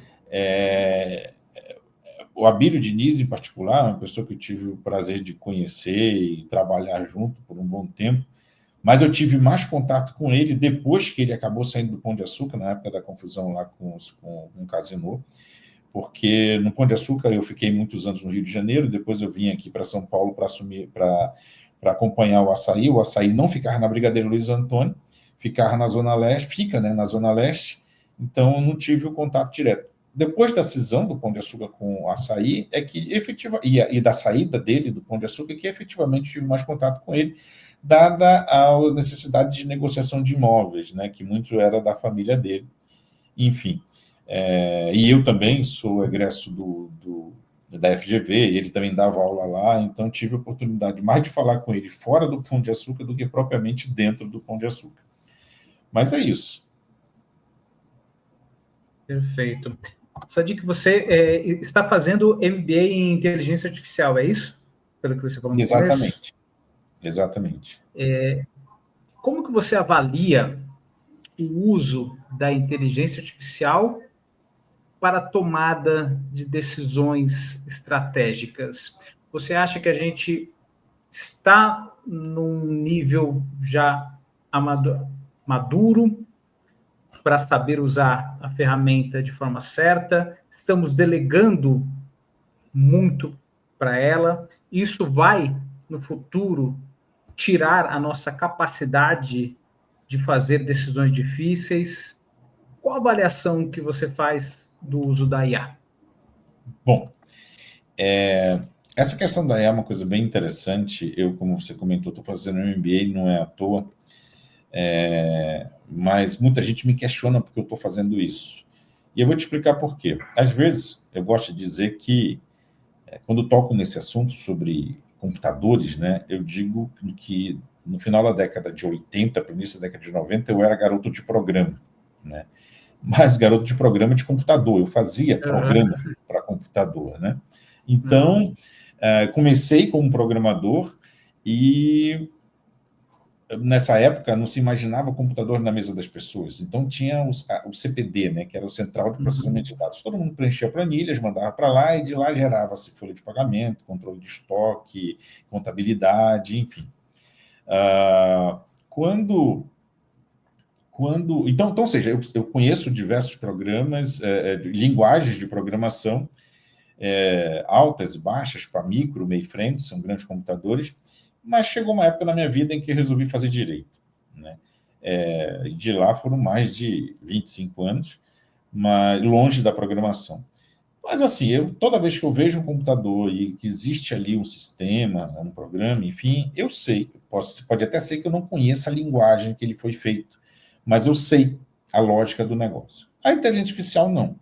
O Abílio Diniz, em particular, uma pessoa que eu tive o prazer de conhecer e trabalhar junto por um bom tempo, mas eu tive mais contato com ele depois que ele acabou saindo do Pão de Açúcar, na época da confusão lá com o Casino, porque no Pão de Açúcar eu fiquei muitos anos no Rio de Janeiro, depois eu vim aqui para São Paulo para assumir, para acompanhar o Açaí não ficava na Brigadeiro Luiz Antônio, ficava na Zona Leste, fica, né, na Zona Leste, então eu não tive o contato direto. Depois da cisão do Pão de Açúcar com o Açaí, e da saída dele do Pão de Açúcar, que efetivamente tive mais contato com ele, dada a necessidade de negociação de imóveis, né, que muito era da família dele. Enfim, e eu também sou egresso da FGV, e ele também dava aula lá, então tive a oportunidade mais de falar com ele fora do Pão de Açúcar do que propriamente dentro do Pão de Açúcar. Mas é isso. Perfeito. Sadiq, você está fazendo MBA em inteligência artificial, é isso? Pelo que você falou no começo? Exatamente. Como que você avalia o uso da inteligência artificial para a tomada de decisões estratégicas? Você acha que a gente está num nível já maduro para saber usar a ferramenta de forma certa? Estamos delegando muito para ela? Isso vai, no futuro, tirar a nossa capacidade de fazer decisões difíceis? Qual a avaliação que você faz do uso da IA? Bom, essa questão da IA é uma coisa bem interessante. Eu, como você comentou, estou fazendo um MBA, não é à toa, mas muita gente me questiona porque eu estou fazendo isso. E eu vou te explicar por quê. Às vezes, eu gosto de dizer que, quando toco nesse assunto sobre computadores, né, eu digo que no final da década de 80, para o início da década de 90, eu era garoto de programa, né? Mas garoto de programa de computador, eu fazia programa para computador, né? Então, comecei como programador e nessa época, não se imaginava o computador na mesa das pessoas. Então, tinha o CPD, né, que era o Central de Processamento de Dados. Todo mundo preenchia planilhas, mandava para lá, e de lá gerava-se folha de pagamento, controle de estoque, contabilidade, enfim. Então, ou seja, eu conheço diversos programas, linguagens de programação, altas e baixas, para micro, mainframe, são grandes computadores, mas chegou uma época na minha vida em que eu resolvi fazer direito, né? De lá foram mais de 25 anos, mas longe da programação. Mas assim, toda vez que eu vejo um computador e que existe ali um sistema, um programa, enfim, eu sei, pode até ser que eu não conheça a linguagem que ele foi feito, mas eu sei a lógica do negócio. A inteligência artificial não.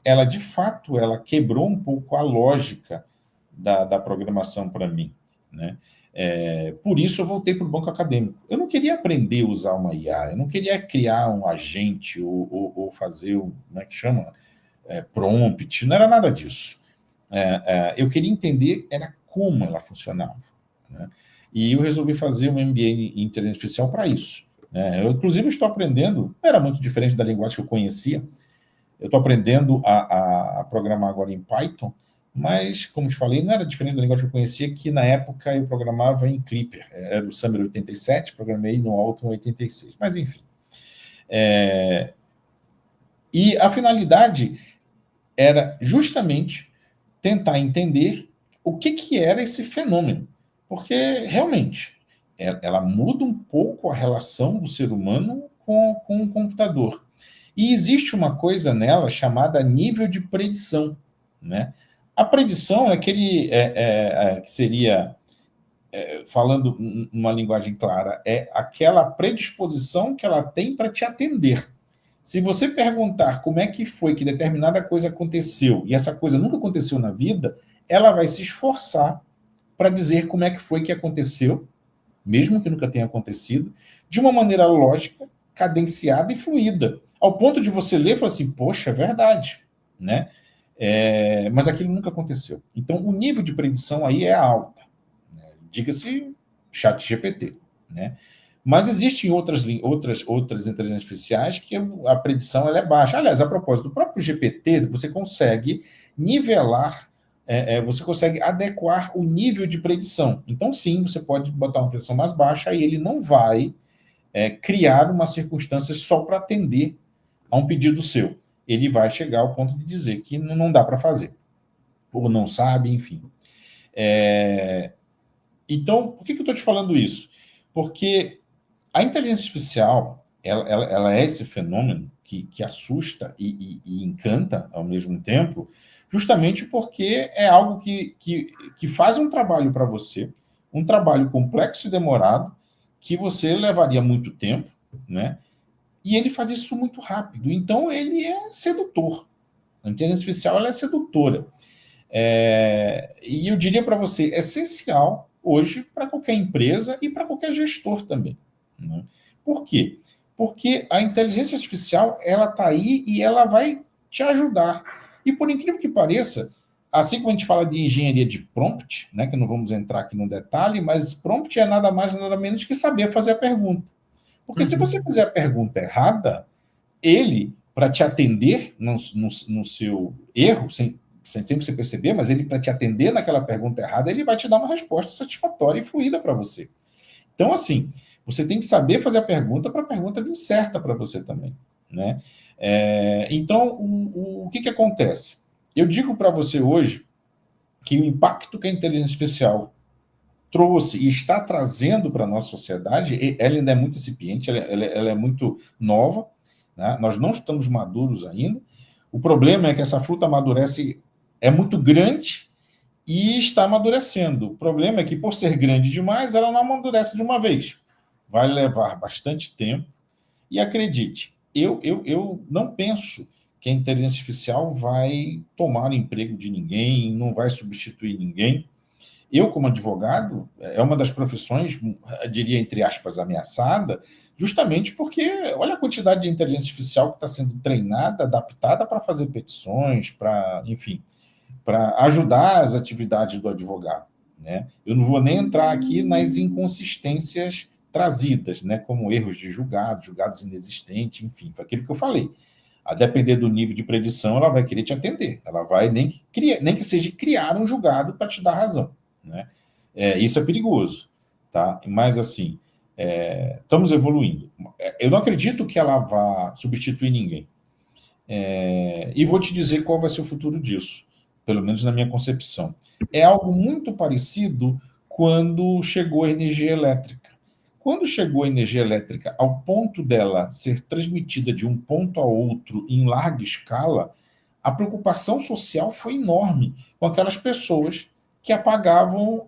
Ela, de fato, ela quebrou um pouco a lógica da programação para mim, né? Por isso eu voltei para o banco acadêmico. Eu não queria aprender a usar uma IA, eu não queria criar um agente ou fazer, como é que chama? Prompt, não era nada disso. Eu queria entender era como ela funcionava, né? E eu resolvi fazer um MBA em inteligência artificial para isso, né? Eu, inclusive, estou aprendendo, era muito diferente da linguagem que eu conhecia, eu estou aprendendo a programar agora em Python, mas, como te falei, não era diferente da linguagem que eu conhecia, que na época eu programava em Clipper, era o Summer 87, programei no Alton 86, mas enfim. E a finalidade era justamente tentar entender o que era esse fenômeno, porque realmente ela muda um pouco a relação do ser humano com o computador. E existe uma coisa nela chamada nível de predição, né? A predição é aquele que seria, falando numa linguagem clara, é aquela predisposição que ela tem para te atender. Se você perguntar como é que foi que determinada coisa aconteceu e essa coisa nunca aconteceu na vida, ela vai se esforçar para dizer como é que foi que aconteceu, mesmo que nunca tenha acontecido, de uma maneira lógica, cadenciada e fluida, ao ponto de você ler e falar assim, poxa, é verdade, né? Mas aquilo nunca aconteceu. Então, o nível de predição aí é alta, né? Diga-se ChatGPT, né? Mas existem outras inteligências artificiais que a predição ela é baixa. Aliás, a propósito, do próprio GPT, você consegue nivelar, você consegue adequar o nível de predição. Então, sim, você pode botar uma predição mais baixa e ele não vai criar uma circunstância só para atender a um pedido seu. Ele vai chegar ao ponto de dizer que não dá para fazer, ou não sabe, enfim. Então, por que eu estou te falando isso? Porque a inteligência artificial, ela é esse fenômeno que assusta e encanta ao mesmo tempo, justamente porque é algo que faz um trabalho para você, um trabalho complexo e demorado, que você levaria muito tempo, né? E ele faz isso muito rápido. Então, ele é sedutor. A inteligência artificial ela é sedutora. E eu diria para você, é essencial hoje para qualquer empresa e para qualquer gestor também, né? Por quê? Porque a inteligência artificial ela está aí e ela vai te ajudar. E por incrível que pareça, assim como a gente fala de engenharia de prompt, né, que não vamos entrar aqui no detalhe, mas prompt é nada mais nada menos que saber fazer a pergunta. Porque se você fizer a pergunta errada, ele, para te atender no seu erro, sem você perceber, mas ele, para te atender naquela pergunta errada, ele vai te dar uma resposta satisfatória e fluida para você. Então, assim, você tem que saber fazer a pergunta para a pergunta vir certa para você também, né? Então, o que acontece? Eu digo para você hoje que o impacto que a inteligência artificial trouxe e está trazendo para a nossa sociedade, ela ainda é muito incipiente, ela é muito nova, né? Nós não estamos maduros ainda. O problema é que essa fruta amadurece, é muito grande e está amadurecendo. O problema é que, por ser grande demais, ela não amadurece de uma vez. Vai levar bastante tempo. E acredite, eu não penso que a inteligência artificial vai tomar o emprego de ninguém, não vai substituir ninguém. Eu, como advogado, é uma das profissões, eu diria, entre aspas, ameaçada, justamente porque olha a quantidade de inteligência artificial que está sendo treinada, adaptada para fazer petições, enfim, para ajudar as atividades do advogado, né? Eu não vou nem entrar aqui nas inconsistências trazidas, né, como erros de julgados inexistentes, enfim, foi aquilo que eu falei. A depender do nível de predição, ela vai querer te atender. Ela vai, nem que seja criar um julgado para te dar razão, né? Isso é perigoso, tá? Mas, assim, estamos evoluindo. Eu não acredito que ela vá substituir ninguém. E vou te dizer qual vai ser o futuro disso, pelo menos na minha concepção. É algo muito parecido quando chegou a energia elétrica. Quando chegou a energia elétrica ao ponto dela ser transmitida de um ponto a outro em larga escala, a preocupação social foi enorme com aquelas pessoas que apagavam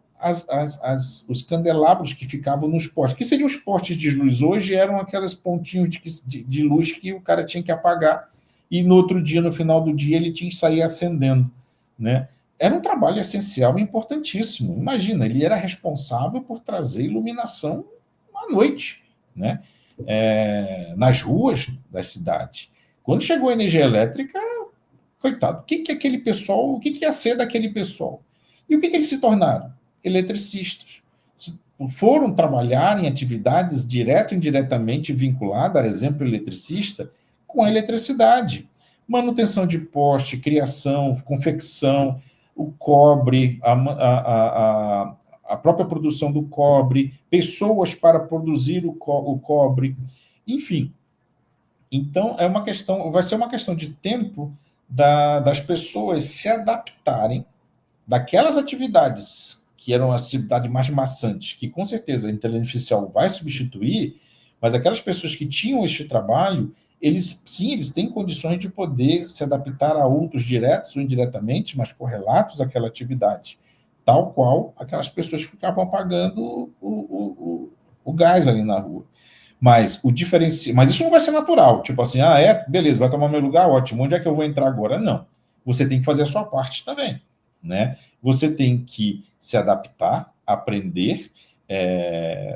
os candelabros que ficavam nos postes. Que seriam os postes de luz hoje? Eram aqueles pontinhos de luz que o cara tinha que apagar e no outro dia, no final do dia, ele tinha que sair acendendo, né? Era um trabalho essencial e importantíssimo. Imagina, ele era responsável por trazer iluminação à noite, né? Nas ruas das cidades. Quando chegou a energia elétrica, coitado, o que ia ser daquele pessoal? E o que eles se tornaram? Eletricistas. Foram trabalhar em atividades direto e indiretamente vinculadas, a exemplo eletricista, com a eletricidade. Manutenção de poste, criação, confecção, o cobre, a própria produção do cobre, pessoas para produzir o cobre, enfim. Então, vai ser uma questão de tempo das pessoas se adaptarem daquelas atividades que eram as atividades mais maçantes, que com certeza a inteligência artificial vai substituir, mas aquelas pessoas que tinham este trabalho, eles têm condições de poder se adaptar a outros diretos ou indiretamente, mas correlatos àquela atividade, tal qual aquelas pessoas que ficavam pagando o gás ali na rua. Mas isso não vai ser natural, tipo assim, beleza, vai tomar meu lugar, ótimo, onde é que eu vou entrar agora? Não. Você tem que fazer a sua parte também, né? Você tem que se adaptar, aprender,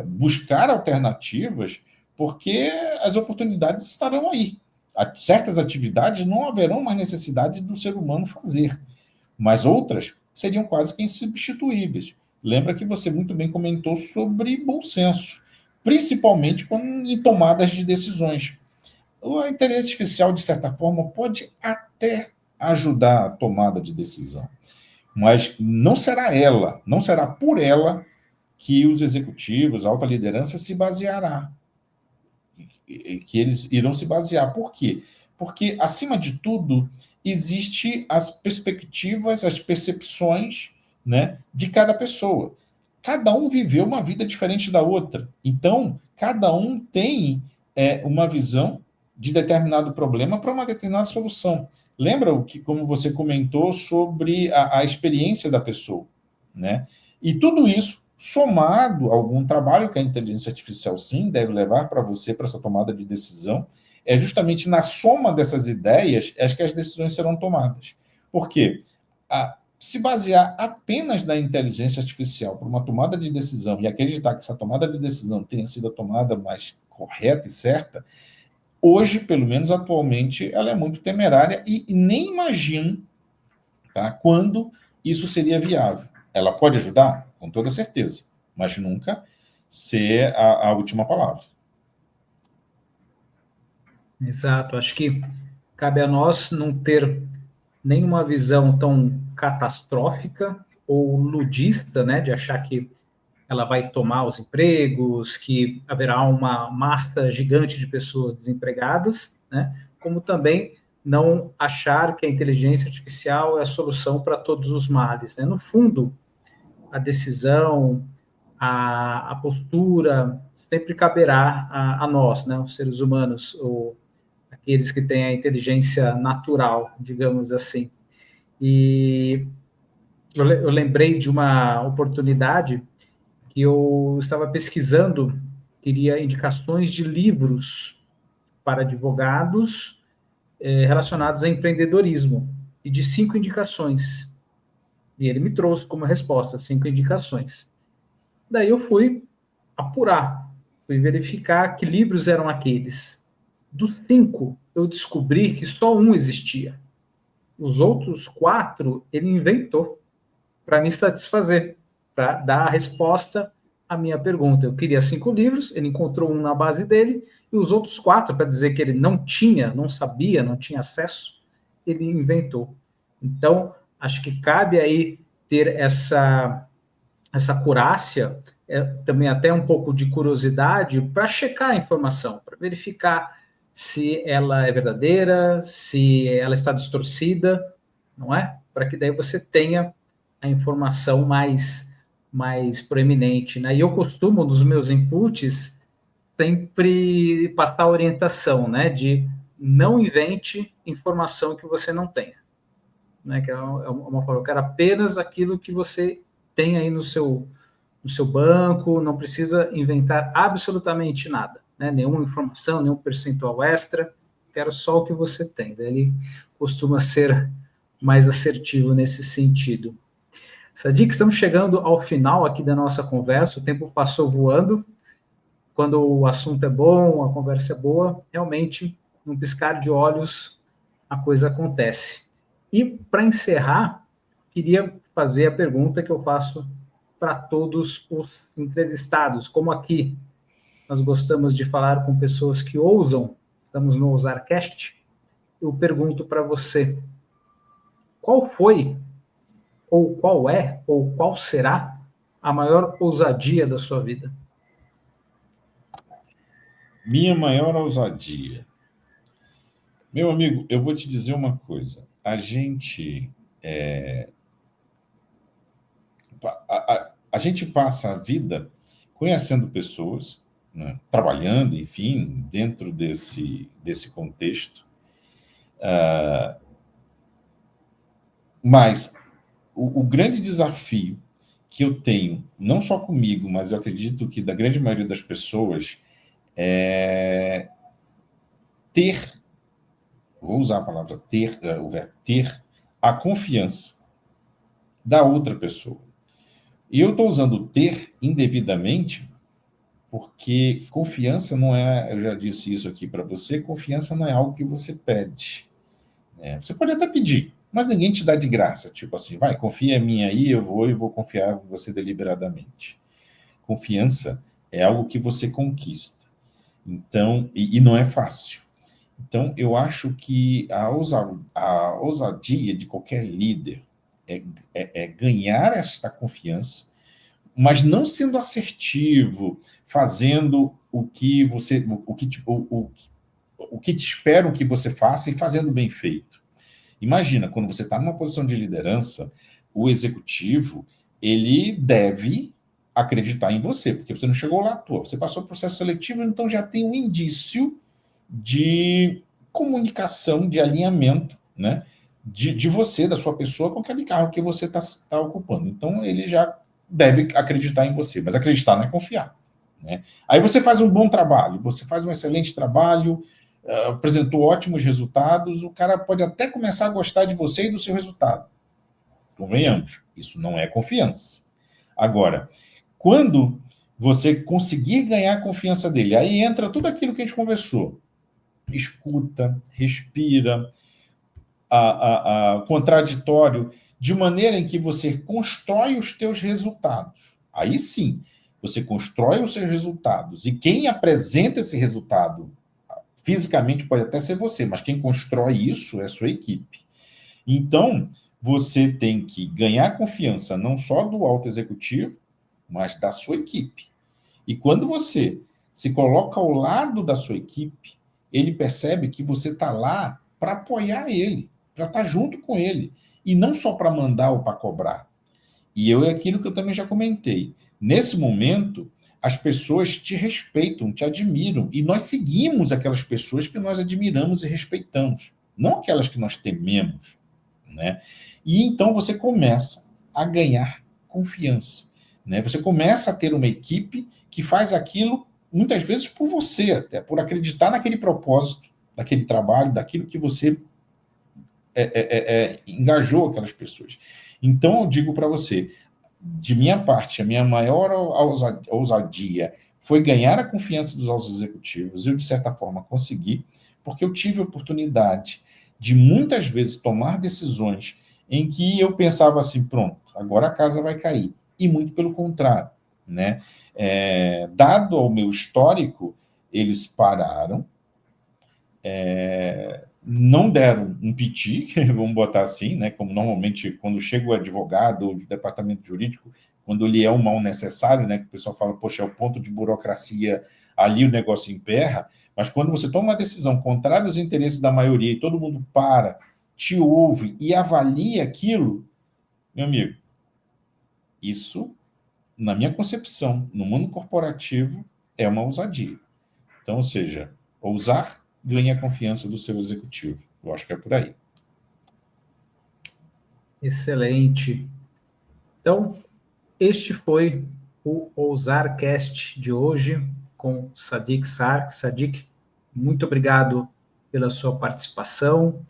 buscar alternativas, porque as oportunidades estarão aí. Certas atividades não haverão mais necessidade do ser humano fazer, mas outras seriam quase que insubstituíveis. Lembra que você muito bem comentou sobre bom senso, principalmente em tomadas de decisões. A inteligência artificial, de certa forma, pode até ajudar a tomada de decisão, mas não será por ela que os executivos, a alta liderança se baseará, que eles irão se basear. Por quê? Porque, acima de tudo, existe as perspectivas, as percepções, né, de cada pessoa. Cada um viveu uma vida diferente da outra. Então, cada um tem uma visão de determinado problema para uma determinada solução. Lembra como você comentou sobre a experiência da pessoa, né? E tudo isso somado a algum trabalho que a inteligência artificial, sim, deve levar para você, para essa tomada de decisão, é justamente na soma dessas ideias que as decisões serão tomadas. Por quê? Se basear apenas na inteligência artificial para uma tomada de decisão e acreditar que essa tomada de decisão tenha sido a tomada mais correta e certa, hoje, pelo menos atualmente, ela é muito temerária e nem imagino, tá, quando isso seria viável. Ela pode ajudar? Com toda certeza, mas nunca ser a última palavra. Exato, acho que cabe a nós não ter nenhuma visão tão catastrófica ou ludista, né, de achar que ela vai tomar os empregos, que haverá uma massa gigante de pessoas desempregadas, né, como também não achar que a inteligência artificial é a solução para todos os males, né? No fundo, a decisão, a postura sempre caberá a nós, né, os seres humanos, ou aqueles que têm a inteligência natural, digamos assim. E eu lembrei de uma oportunidade que eu estava pesquisando, queria indicações de livros para advogados relacionados a empreendedorismo, e de 5 indicações. E ele me trouxe como resposta 5 indicações. Daí eu fui apurar, fui verificar que livros eram aqueles. Dos 5, eu descobri que só um existia. Os outros 4 ele inventou para me satisfazer, para dar a resposta a minha pergunta. Eu queria 5 livros, ele encontrou um na base dele, e os outros 4, para dizer que ele não tinha, não sabia, não tinha acesso, ele inventou. Então, acho que cabe aí ter essa acurácia, também até um pouco de curiosidade, para checar a informação, para verificar se ela é verdadeira, se ela está distorcida, não é? Para que daí você tenha a informação mais proeminente, né? E eu costumo, nos meus inputs, sempre passar a orientação, né? De não invente informação que você não tenha, né? Que é uma forma, eu quero apenas aquilo que você tem aí no seu banco, não precisa inventar absolutamente nada, né? Nenhuma informação, nenhum percentual extra, quero só o que você tem. Daí ele costuma ser mais assertivo nesse sentido. Sadiq, estamos chegando ao final aqui da nossa conversa, o tempo passou voando. Quando o assunto é bom, a conversa é boa, realmente, num piscar de olhos, a coisa acontece. E, para encerrar, queria fazer a pergunta que eu faço para todos os entrevistados. Como aqui nós gostamos de falar com pessoas que ousam, estamos no Ousarcast, eu pergunto para você, qual foi, ou qual é, ou qual será a maior ousadia da sua vida? Minha maior ousadia. Meu amigo, eu vou te dizer uma coisa. A gente passa a vida conhecendo pessoas, né, trabalhando, enfim, dentro desse contexto. Mas o grande desafio que eu tenho, não só comigo, mas eu acredito que da grande maioria das pessoas, é ter, vou usar a palavra ter, o verbo ter, a confiança da outra pessoa. E eu estou usando ter indevidamente, porque confiança não é, eu já disse isso aqui para você, confiança não é algo que você pede. Você pode até pedir, mas ninguém te dá de graça. Tipo assim, vai, confia em mim aí, eu vou confiar em você deliberadamente. Confiança é algo que você conquista. Então, e não é fácil. Então, eu acho que a ousadia de qualquer líder é ganhar esta confiança, mas não sendo assertivo, fazendo o que você, o que te esperam que você faça e fazendo bem feito. Imagina, quando você está numa posição de liderança, o executivo, ele deve acreditar em você, porque você não chegou lá à toa, você passou o processo seletivo, então já tem um indício de comunicação, de alinhamento, né? De você, da sua pessoa, com aquele carro que você está ocupando. Então, ele já deve acreditar em você, mas acreditar não é confiar, né? Aí você faz um bom trabalho, você faz um excelente trabalho, apresentou ótimos resultados, o cara pode até começar a gostar de você e do seu resultado. Convenhamos, isso não é confiança. Agora, quando você conseguir ganhar a confiança dele, aí entra tudo aquilo que a gente conversou. Escuta, respira, contraditório, de maneira em que você constrói os teus resultados. Aí sim, você constrói os seus resultados. E quem apresenta esse resultado fisicamente pode até ser você, mas quem constrói isso é a sua equipe. Então, você tem que ganhar confiança não só do alto executivo, mas da sua equipe. E quando você se coloca ao lado da sua equipe, ele percebe que você está lá para apoiar ele, para estar junto com ele, e não só para mandar ou para cobrar. E é aquilo que eu também já comentei. Nesse momento, as pessoas te respeitam, te admiram, e nós seguimos aquelas pessoas que nós admiramos e respeitamos, não aquelas que nós tememos, né? E então você começa a ganhar confiança, né? Você começa a ter uma equipe que faz aquilo, muitas vezes por você, até por acreditar naquele propósito, daquele trabalho, daquilo que você engajou aquelas pessoas. Então, eu digo para você, de minha parte, a minha maior ousadia foi ganhar a confiança dos altos executivos. Eu, de certa forma, consegui, porque eu tive a oportunidade de, muitas vezes, tomar decisões em que eu pensava assim, pronto, agora a casa vai cair. E muito pelo contrário, né? Dado ao meu histórico, eles pararam, não deram um piti, vamos botar assim, né, como normalmente quando chega o advogado ou o departamento jurídico, quando ele é um mal necessário, né, que o pessoal fala, poxa, é o ponto de burocracia, ali o negócio emperra, mas quando você toma uma decisão contrária aos interesses da maioria e todo mundo para, te ouve e avalia aquilo, meu amigo, isso, na minha concepção, no mundo corporativo, é uma ousadia. Então, ou seja, ousar ganha a confiança do seu executivo. Eu acho que é por aí. Excelente. Então, este foi o OusarCast de hoje com Sadiq Sark. Sadiq, muito obrigado pela sua participação,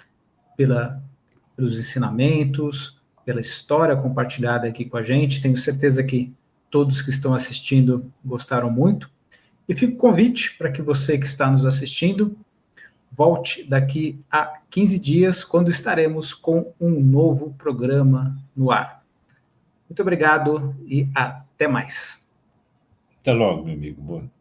pelos ensinamentos, pela história compartilhada aqui com a gente. Tenho certeza que todos que estão assistindo gostaram muito. E fica o convite para que você que está nos assistindo volte daqui a 15 dias, quando estaremos com um novo programa no ar. Muito obrigado e até mais. Até logo, meu amigo. Boa.